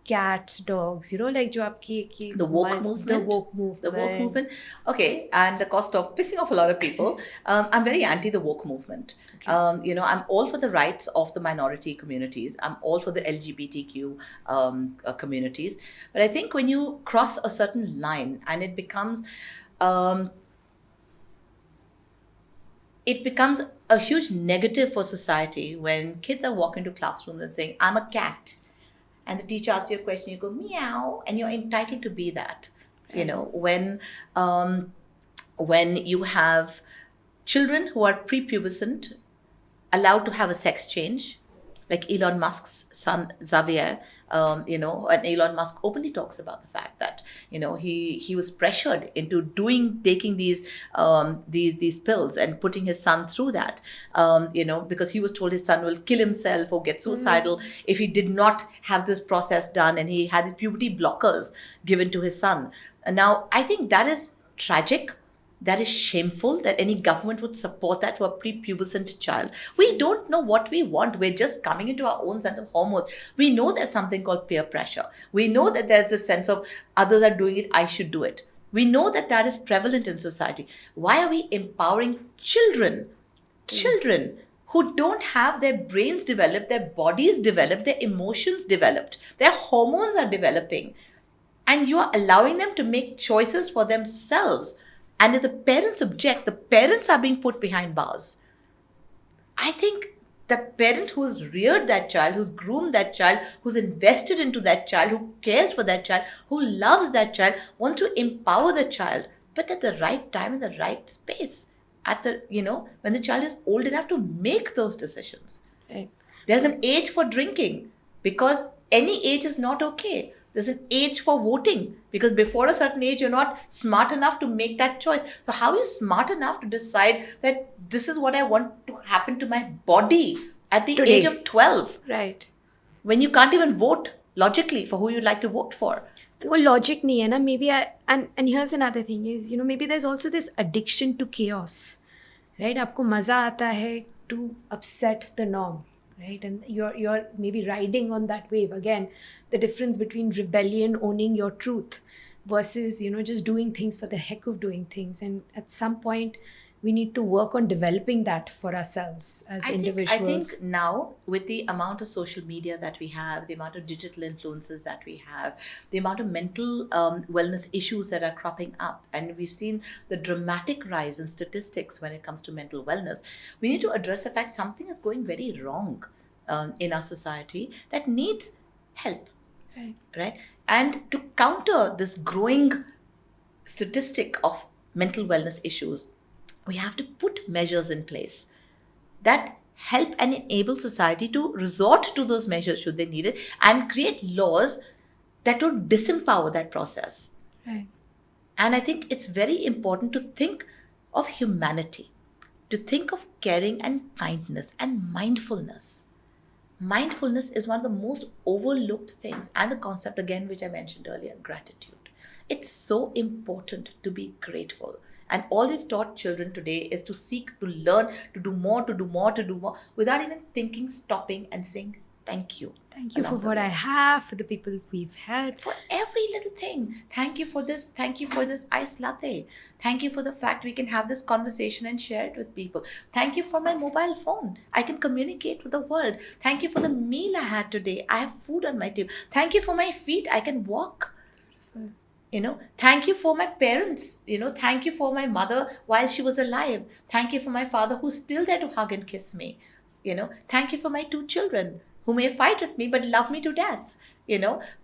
cats, dogs, like jo aapki the woke movement. Okay, and the cost of pissing off a lot of people. I'm very anti the woke movement. Okay. I'm all for the rights of the minority communities. I'm all for the LGBTQ communities. But I think when you cross a certain line and it becomes a huge negative for society when kids are walking to classrooms and saying, I'm a cat. And the teacher asks you a question, you go, meow, and you're entitled to be that. Right. When you have children who are prepubescent allowed to have a sex change, like Elon Musk's son Xavier, and Elon Musk openly talks about the fact that he was pressured into taking these pills and putting his son through that, because he was told his son will kill himself or get suicidal if he did not have this process done, and he had his puberty blockers given to his son. And now I think that is tragic. That is shameful that any government would support that to a prepubescent child. We don't know what we want. We're just coming into our own sense of hormones. We know there's something called peer pressure. We know that there's this sense of others are doing it, I should do it. We know that is prevalent in society. Why are we empowering children who don't have their brains developed, their bodies developed, their emotions developed, their hormones are developing, and you are allowing them to make choices for themselves? And if the parents object, the parents are being put behind bars. I think the parent who's reared that child, who's groomed that child, who's invested into that child, who cares for that child, who loves that child, want to empower the child, but at the right time, in the right space, when the child is old enough to make those decisions. Right. There's an age for drinking, because any age is not okay. There's an age for voting, because before a certain age, you're not smart enough to make that choice. So how are you smart enough to decide that this is what I want to happen to my body at the age of 12? Right. When you can't even vote logically for who you'd like to vote for. Well, logic nahi hai na. Maybe and here's another thing is, maybe there's also this addiction to chaos, right? Aapko maza aata hai to upset the norm. Right, and you're maybe riding on that wave. Again, the difference between rebellion, owning your truth, versus just doing things for the heck of doing things. And at some point, we need to work on developing that for ourselves as individuals. I think now, with the amount of social media that we have, the amount of digital influences that we have, the amount of mental wellness issues that are cropping up, and we've seen the dramatic rise in statistics when it comes to mental wellness, we need to address the fact something is going very wrong in our society that needs help. Right? And to counter this growing statistic of mental wellness issues, we have to put measures in place that help and enable society to resort to those measures should they need it, and create laws that would disempower that process. Right. And I think it's very important to think of humanity, to think of caring and kindness and mindfulness. Mindfulness is one of the most overlooked things. And the concept, again, which I mentioned earlier, gratitude. It's so important to be grateful. And all we've taught children today is to seek, to learn, to do more, to do more, to do more, without even thinking, stopping, and saying thank you. Thank you for along the what way. I have, for the people we've helped. For every little thing. Thank you for this. Thank you for this iced latte. Thank you for the fact we can have this conversation and share it with people. Thank you for my mobile phone. I can communicate with the world. Thank you for the meal I had today. I have food on my table. Thank you for my feet. I can walk. Beautiful. Thank you for my parents. Thank you for my mother while she was alive. Thank you for my father who's still there to hug and kiss me. Thank you for my 2 children who may fight with me but love me to death.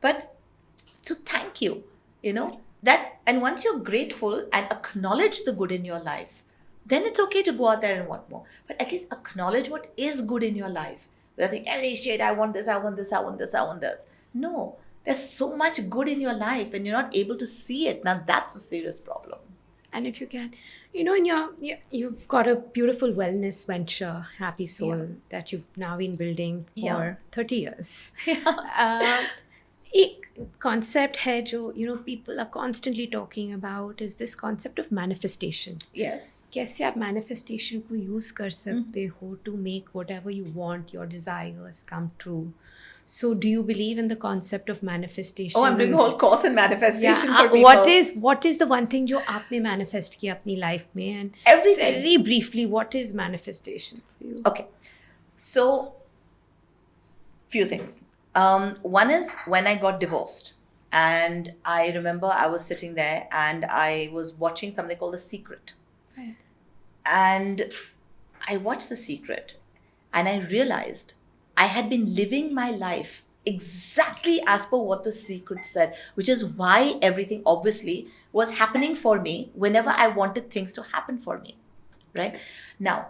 But so thank you. And once you're grateful and acknowledge the good in your life, then it's okay to go out there and want more. But at least acknowledge what is good in your life. Without saying, every shade, I want this, I want this, I want this, I want this. No. There's so much good in your life and you're not able to see it. Now that's a serious problem. And if you can, you've got a beautiful wellness venture, Happy Soul, that you've now been building for 30 years. एक concept है जो people are constantly talking about is this concept of manifestation. Yes. कैसे आप manifestation को use कर सकते हो to make whatever you want, your desires come true. So do you believe in the concept of manifestation? Oh, I'm doing a whole course in manifestation for people. What is the one thing जो आपने manifest किया अपनी life में? And everything. Very briefly, what is manifestation for you? Okay. So, few things. One is when I got divorced. And I remember I was sitting there and I was watching something called The Secret. Right. And I watched The Secret and I realized I had been living my life exactly as per what The Secret said, which is why everything obviously was happening for me whenever I wanted things to happen for me, right? Now,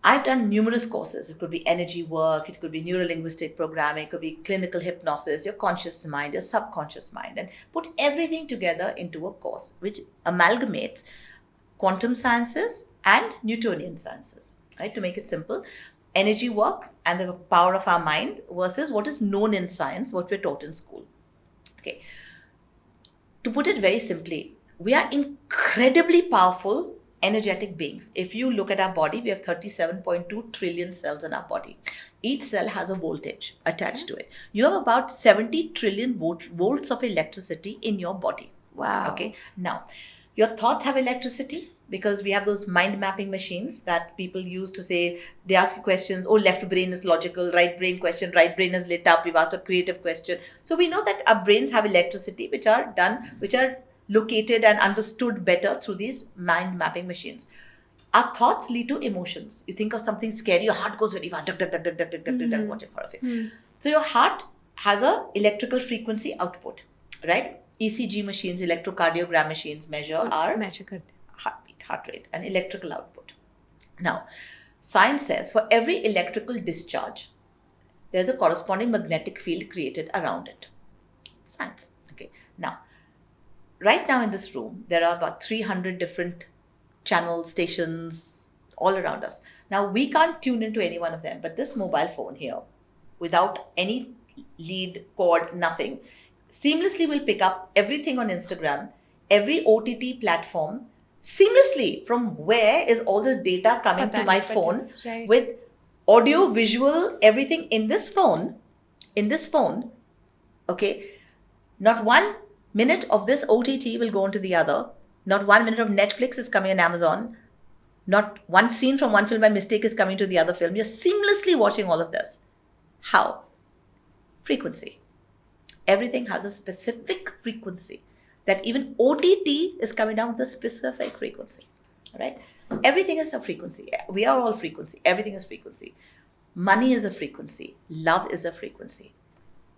I've done numerous courses. It could be energy work, it could be neuro-linguistic programming, it could be clinical hypnosis, your conscious mind, your subconscious mind, and put everything together into a course which amalgamates quantum sciences and Newtonian sciences, right? To make it simple, energy work and the power of our mind versus what is known in science, what we're taught in school. Okay. To put it very simply, we are incredibly powerful energetic beings. If you look at our body, we have 37.2 trillion cells in our body. Each cell has a voltage attached to it. You have about 70 trillion volts of electricity in your body. Wow. Okay. Now, your thoughts have electricity because we have those mind mapping machines that people use to say, they ask you questions, oh, left brain is logical, right brain question, right brain is lit up, we've asked a creative question. So we know that our brains have electricity which are located and understood better through these mind mapping machines. Our thoughts lead to emotions. You think of something scary, your heart goes very fast, watch it for a few. So your heart has a electrical frequency output, right? ECG machines, electrocardiogram machines measure our heartbeat, heart rate, and electrical output. Now, science says for every electrical discharge, there's a corresponding magnetic field created around it. Science. Okay. Now, right now in this room, there are about 300 different channel stations all around us. Now, we can't tune into any one of them, but this mobile phone here, without any lead, cord, nothing, seamlessly will pick up everything on Instagram, every OTT platform, seamlessly from where is all the data coming to my phone with audio, visual, everything in this phone, okay? Not 1 minute of this OTT will go into the other. Not 1 minute of Netflix is coming on Amazon. Not one scene from one film by mistake is coming to the other film. You're seamlessly watching all of this. How? Frequency. Everything has a specific frequency that even OTT is coming down with a specific frequency, right? Everything is a frequency. We are all frequency. Everything is frequency. Money is a frequency. Love is a frequency.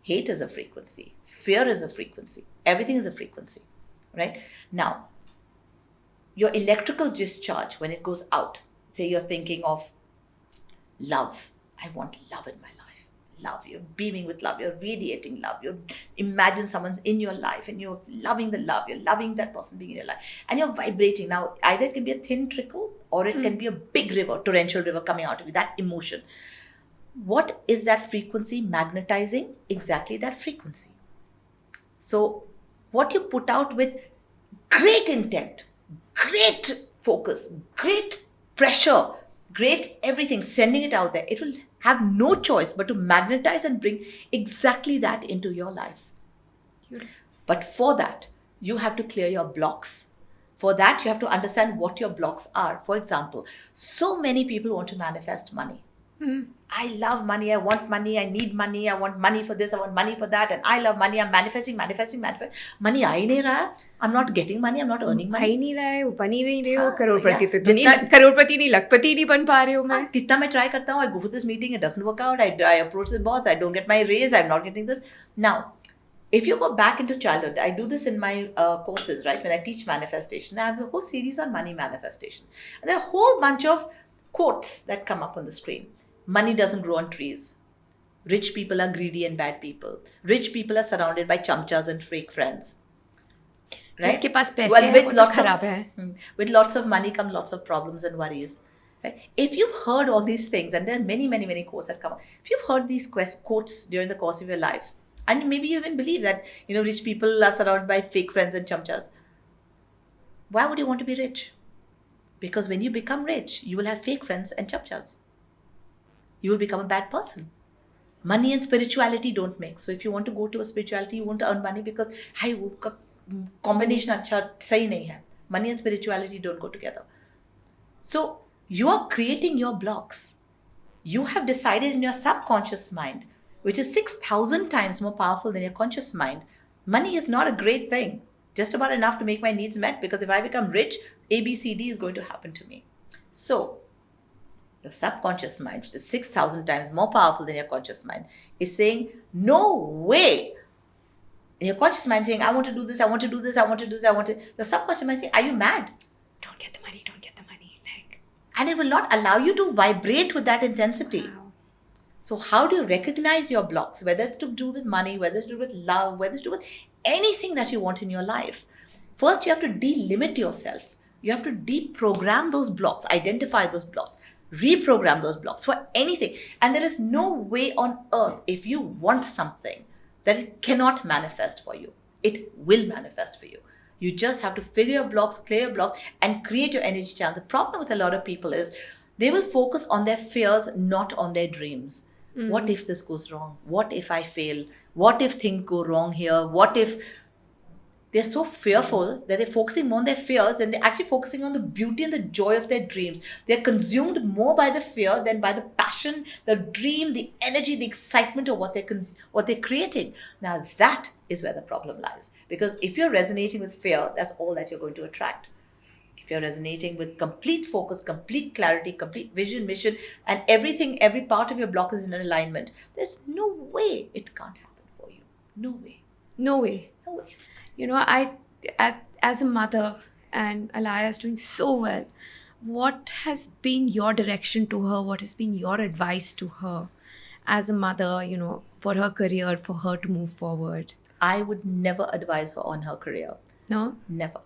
Hate is a frequency. Fear is a frequency. Everything is a frequency, right? Now, your electrical discharge, when it goes out, say you're thinking of love. I want love in my life. Love. You're beaming with love. You're radiating love. You imagine someone's in your life and you're loving the love. You're loving that person being in your life. And you're vibrating. Now, either it can be a thin trickle or it can be a big river, torrential river coming out of you, that emotion. What is that frequency magnetizing? Exactly that frequency. So, what you put out with great intent, great focus, great pressure, great everything, sending it out there, it will have no choice but to magnetize and bring exactly that into your life. Beautiful. But for that, you have to clear your blocks. For that, you have to understand what your blocks are. For example, so many people want to manifest money. I love money. I want money. I need money. I want money for this. I want money for that. And I love money. I'm manifesting. Money aa hi nahi raha. I'm not getting money. I'm not earning money. आ ही नहीं रहा है, वो बन ही नहीं रहे हो, हाँ, करोड़पति भैया, तो नहीं, करोड़पति नहीं, लखपति नहीं बन पा रहे हो मैं. कितना मैं try करता हूँ. I go for this meeting. It doesn't work out. I approach the boss. I don't get my raise. I'm not getting this. Now, if you go back into childhood, I do this in my courses, right? When I teach manifestation, I have a whole series on money manifestation. And there are a whole bunch of quotes that come up on the screen. Money doesn't grow on trees. Rich people are greedy and bad people. Rich people are surrounded by chamchas and fake friends. Right? जिसके पास पैसे हैं वो तो खराब है. With lots of money come lots of problems and worries. Right? If you've heard all these things, and there are many, many, many quotes that come up, if you've heard these quotes during the course of your life, and maybe you even believe that, rich people are surrounded by fake friends and chamchas, why would you want to be rich? Because when you become rich, you will have fake friends and chamchas. You will become a bad person. Money and spirituality don't mix. So if you want to go to a spirituality, you want to earn money because, hi, wo combination acha sahi nahi hai. Money and spirituality don't go together. So you are creating your blocks. You have decided in your subconscious mind, which is 6,000 times more powerful than your conscious mind, money is not a great thing. Just about enough to make my needs met, because if I become rich, A, B, C, D is going to happen to me. So your subconscious mind, which is 6,000 times more powerful than your conscious mind, is saying, no way. And your conscious mind saying, I want to do this, I want to do this, I want to do this, I want to. Your subconscious mind saying, are you mad? Don't get the money, don't get the money. Like, and it will not allow you to vibrate with that intensity. wow. So how do you recognize your blocks, whether it's to do with money, whether it's to do with love, whether it's to do with anything that you want in your life? First, you have to delimit yourself. You have to deprogram those blocks, identify those blocks, reprogram those blocks for anything. And there is no way on earth, if you want something, that it cannot manifest for you. It will manifest for you. You just have to figure your blocks, clear your blocks, and create your energy channel. The problem with a lot of people is they will focus on their fears, not on their dreams. Mm-hmm. What if this goes wrong? What if I fail? What if things go wrong here? What if... They're so fearful that they're focusing more on their fears than they're actually focusing on the beauty and the joy of their dreams. They're consumed more by the fear than by the passion, the dream, the energy, the excitement of what they're creating. Now that is where the problem lies. Because if you're resonating with fear, that's all that you're going to attract. If you're resonating with complete focus, complete clarity, complete vision, mission, and everything, every part of your block is in alignment, there's no way it can't happen for you. No way. No way. No way. As a mother, and Alaya is doing so well, what has been your direction to her? What has been your advice to her as a mother, for her career, for her to move forward? I would never advise her on her career. No? Never.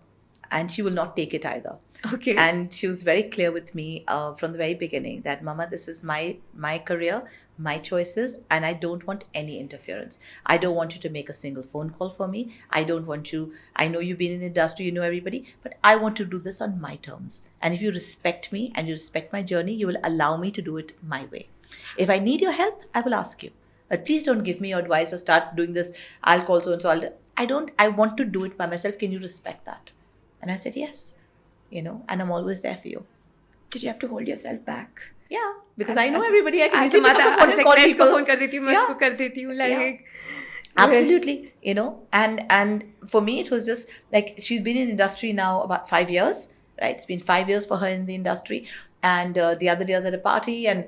And she will not take it either. Okay. And she was very clear with me from the very beginning that, Mama, this is my career, my choices, and I don't want any interference. I don't want you to make a single phone call for me. I don't want you, I know you've been in the industry, you know everybody, but I want to do this on my terms. And if you respect me and you respect my journey, you will allow me to do it my way. If I need your help, I will ask you. But please don't give me your advice or start doing this. I'll call so and so. I want to do it by myself. Can you respect that? And I said, yes, and I'm always there for you. Did you have to hold yourself back? Yeah, because I know everybody. I can easily pick up the phone and call people. phone kar deti hu, main Yeah. usko kar deti hu, like... Yeah. Absolutely, and for me, it was just like, she's been in the industry now about 5 years, right? It's been 5 years for her in the industry. And the other day I was at a party and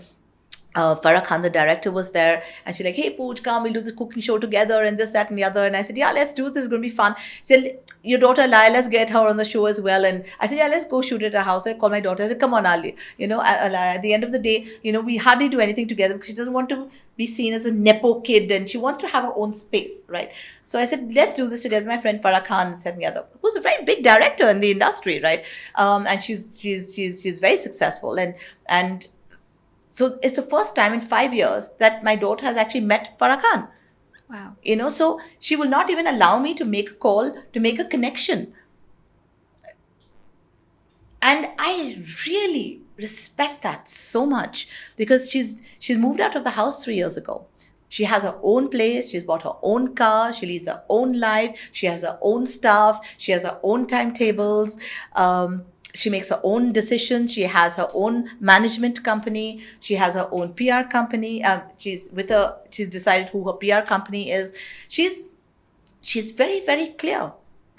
Farah Khan, the director, was there, and she's like, "Hey, Pooj, come, we'll do this cooking show together, and this, that, and the other." And I said, "Yeah, let's do this. It's going to be fun." She said, "Your daughter Lai, let's get her on the show as well." And I said, "Yeah, let's go shoot at her house." I called my daughter. I said, "Come on, Ali. At the end of the day, we hardly do anything together because she doesn't want to be seen as a nepo kid, and she wants to have her own space, right?" So I said, "Let's do this together." My friend Farah Khan said, "The other, who's a very big director in the industry, right?" And she's very successful, and so it's the first time in 5 years that my daughter has actually met Farah Khan. Wow. So she will not even allow me to make a call, to make a connection. And I really respect that so much because she's moved out of the house 3 years ago. She has her own place. She's bought her own car. She leads her own life. She has her own staff. She has her own timetables. She makes her own decisions. She has her own management company. She has her own PR company. She's decided who her PR company is. She's very, very clear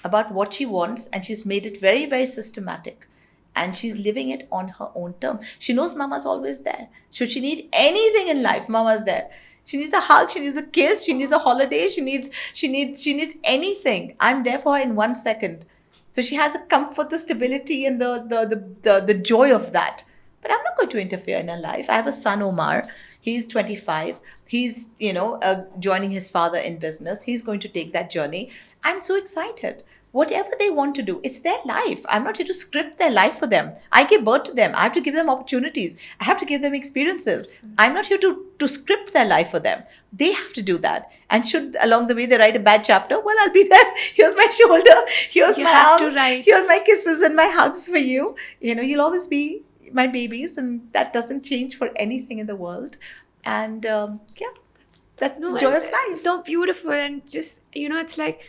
about what she wants, and she's made it very, very systematic. And she's living it on her own terms. She knows Mama's always there. Should she need anything in life, Mama's there. She needs a hug. She needs a kiss. She needs a holiday. She needs anything. I'm there for her in 1 second. So she has the comfort, the stability, and the joy of that. But I'm not going to interfere in her life. I have a son, Omar. He's 25. He's, joining his father in business. He's going to take that journey. I'm so excited. Whatever they want to do, it's their life. I'm not here to script their life for them. I gave birth to them. I have to give them opportunities. I have to give them experiences. I'm not here to script their life for them. They have to do that. And should along the way they write a bad chapter, well, I'll be there. Here's my shoulder. Here's my arms. Here's my kisses and my hugs for you. You'll always be my babies, and that doesn't change for anything in the world. And that's the joy of life. So beautiful. And just, it's like,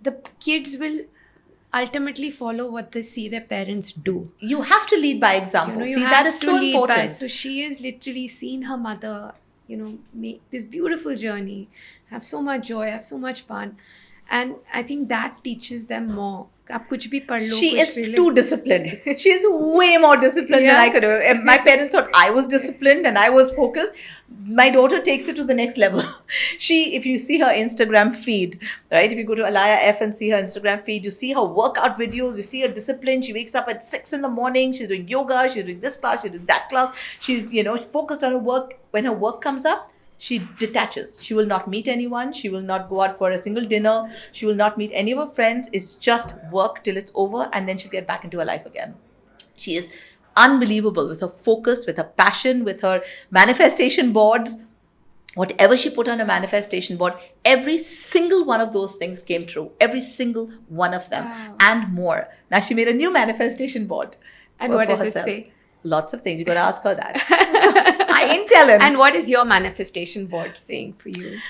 the kids will ultimately follow what they see their parents do. You have to lead by example. That is so important. So she has literally seen her mother, make this beautiful journey, have so much joy, have so much fun. And I think that teaches them more. She is too disciplined. She is way more disciplined than I could have. My parents thought I was disciplined and I was focused. My daughter takes it to the next level. If you see her Instagram feed, right? If you go to Alaya F and see her Instagram feed, you see her workout videos, you see her discipline. She wakes up at 6 a.m. She's doing yoga. She's doing this class. She's doing that class. She's, focused on her work. When her work comes up, she detaches. She will not meet anyone. She will not go out for a single dinner. She will not meet any of her friends. It's just work till it's over, and then she'll get back into her life again. She is unbelievable with her focus, with her passion, with her manifestation boards. Whatever she put on a manifestation board, every single one of those things came true. Every single one of them. Wow. And more. Now she made a new manifestation board. And what does it say? Lots of things. You got to ask her that. I intel him. And what is your manifestation board saying for you?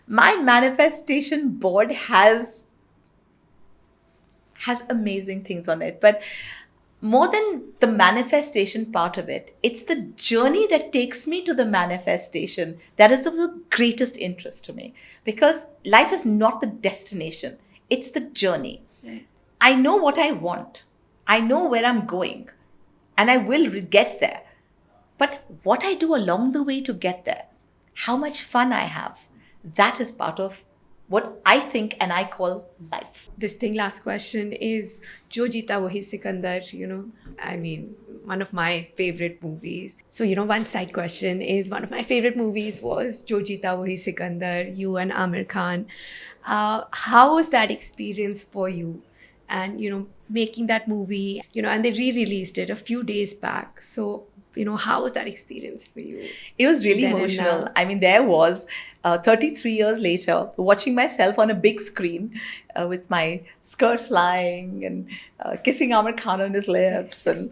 My manifestation board has amazing things on it. But more than the manifestation part of it, it's the journey that takes me to the manifestation that is of the greatest interest to me. Because life is not the destination. It's the journey. Yeah. I know what I want. I know where I'm going. And I will get there. But what I do along the way to get there, how much fun I have, that is part of what I think and I call life. Last question is Jo Jeeta Wahi Sikandar, one of my favorite movies. So, one side question is one of my favorite movies was Jo Jeeta Wahi Sikandar, you and Aamir Khan. How was that experience for you? And, making that movie, and they re-released it a few days back. So, how was that experience for you? It was really emotional. There was 33 years later, watching myself on a big screen with my skirt flying and kissing Aamir Khan on his lips and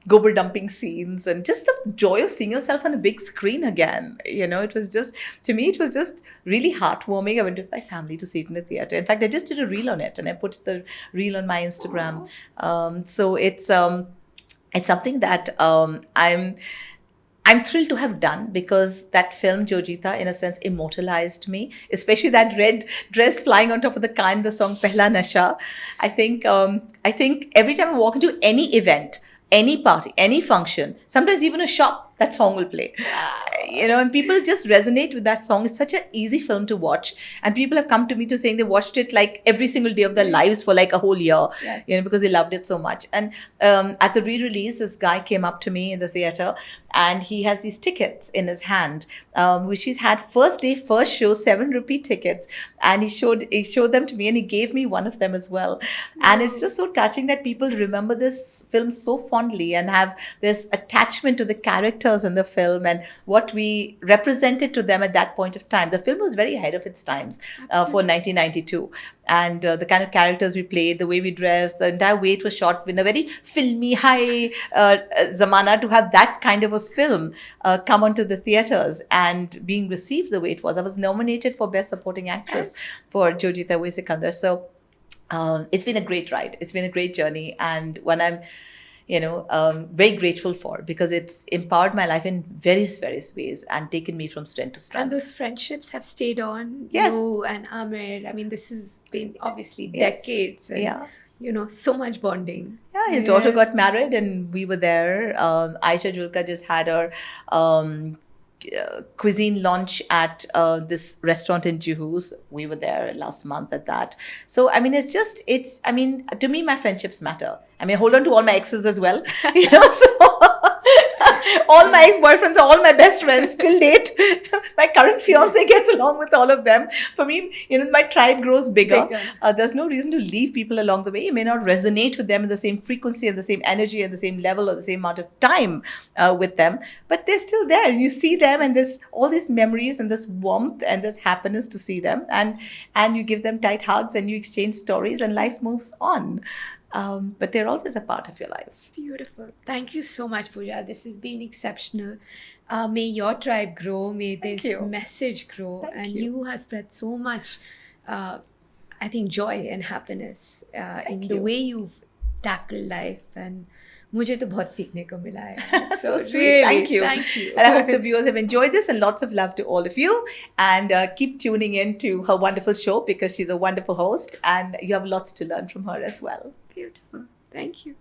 gobar dumping scenes and just the joy of seeing yourself on a big screen again. It was just, to me, it was just really heartwarming. I went with my family to see it in the theater. In fact, I just did a reel on it and I put the reel on my Instagram. So it's something that I'm thrilled to have done because that film, Jo Jeeta, in a sense, immortalized me, especially that red dress flying on top of the car in the song Pehla Nasha. I think every time I walk into any event, any party, any function, sometimes even a shop, that song will play. And people just resonate with that song. It's such an easy film to watch. And people have come to me to saying they watched it like every single day of their lives for like a whole year, because they loved it so much. And at the re-release, this guy came up to me in the theater and he has these tickets in his hand, which he's had first day, first show, 7 rupee tickets. And he showed them to me and he gave me one of them as well. And it's just so touching that people remember this film so fondly and have this attachment to the characters in the film and what we represented to them at that point of time. The film was very ahead of its times for 1992. And the kind of characters we played, the way we dressed, the entire way it was shot in a very filmy, high zamana, to have that kind of a film come onto the theaters and being received the way it was. I was nominated for Best Supporting Actress for Jo Jeeta Hue Sikandar. So it's been a great ride. It's been a great journey. And one I'm very grateful for, because it's empowered my life in various ways and taken me from strength to strength. And those friendships have stayed on. Yes. You and Amir. I mean, this has been obviously decades. And, so much bonding. Yeah, his daughter got married and we were there. Aisha Julka just had her cuisine launch at this restaurant in Juhus. We were there last month at that. So, I mean, to me, my friendships matter. I mean, hold on to all my exes as well. All my ex-boyfriends are all my best friends till date. My current fiance gets along with all of them. For me, my tribe grows bigger. There's no reason to leave people along the way. You may not resonate with them in the same frequency and the same energy and the same level or the same amount of time with them, but they're still there. And you see them and there's all these memories and this warmth and this happiness to see them. And you give them tight hugs and you exchange stories and life moves on. But they're always a part of your life. Beautiful. Thank you so much, Pooja. This has been exceptional. May your tribe grow. May this message grow. You have spread so much, I think, joy and happiness in the way you've tackled life. And मुझे तो बहुत सीखने को मिला है. So sweet. Thank you. And I hope the viewers have enjoyed this, and lots of love to all of you. And keep tuning in to her wonderful show, because she's a wonderful host and you have lots to learn from her as well. Beautiful. Thank you.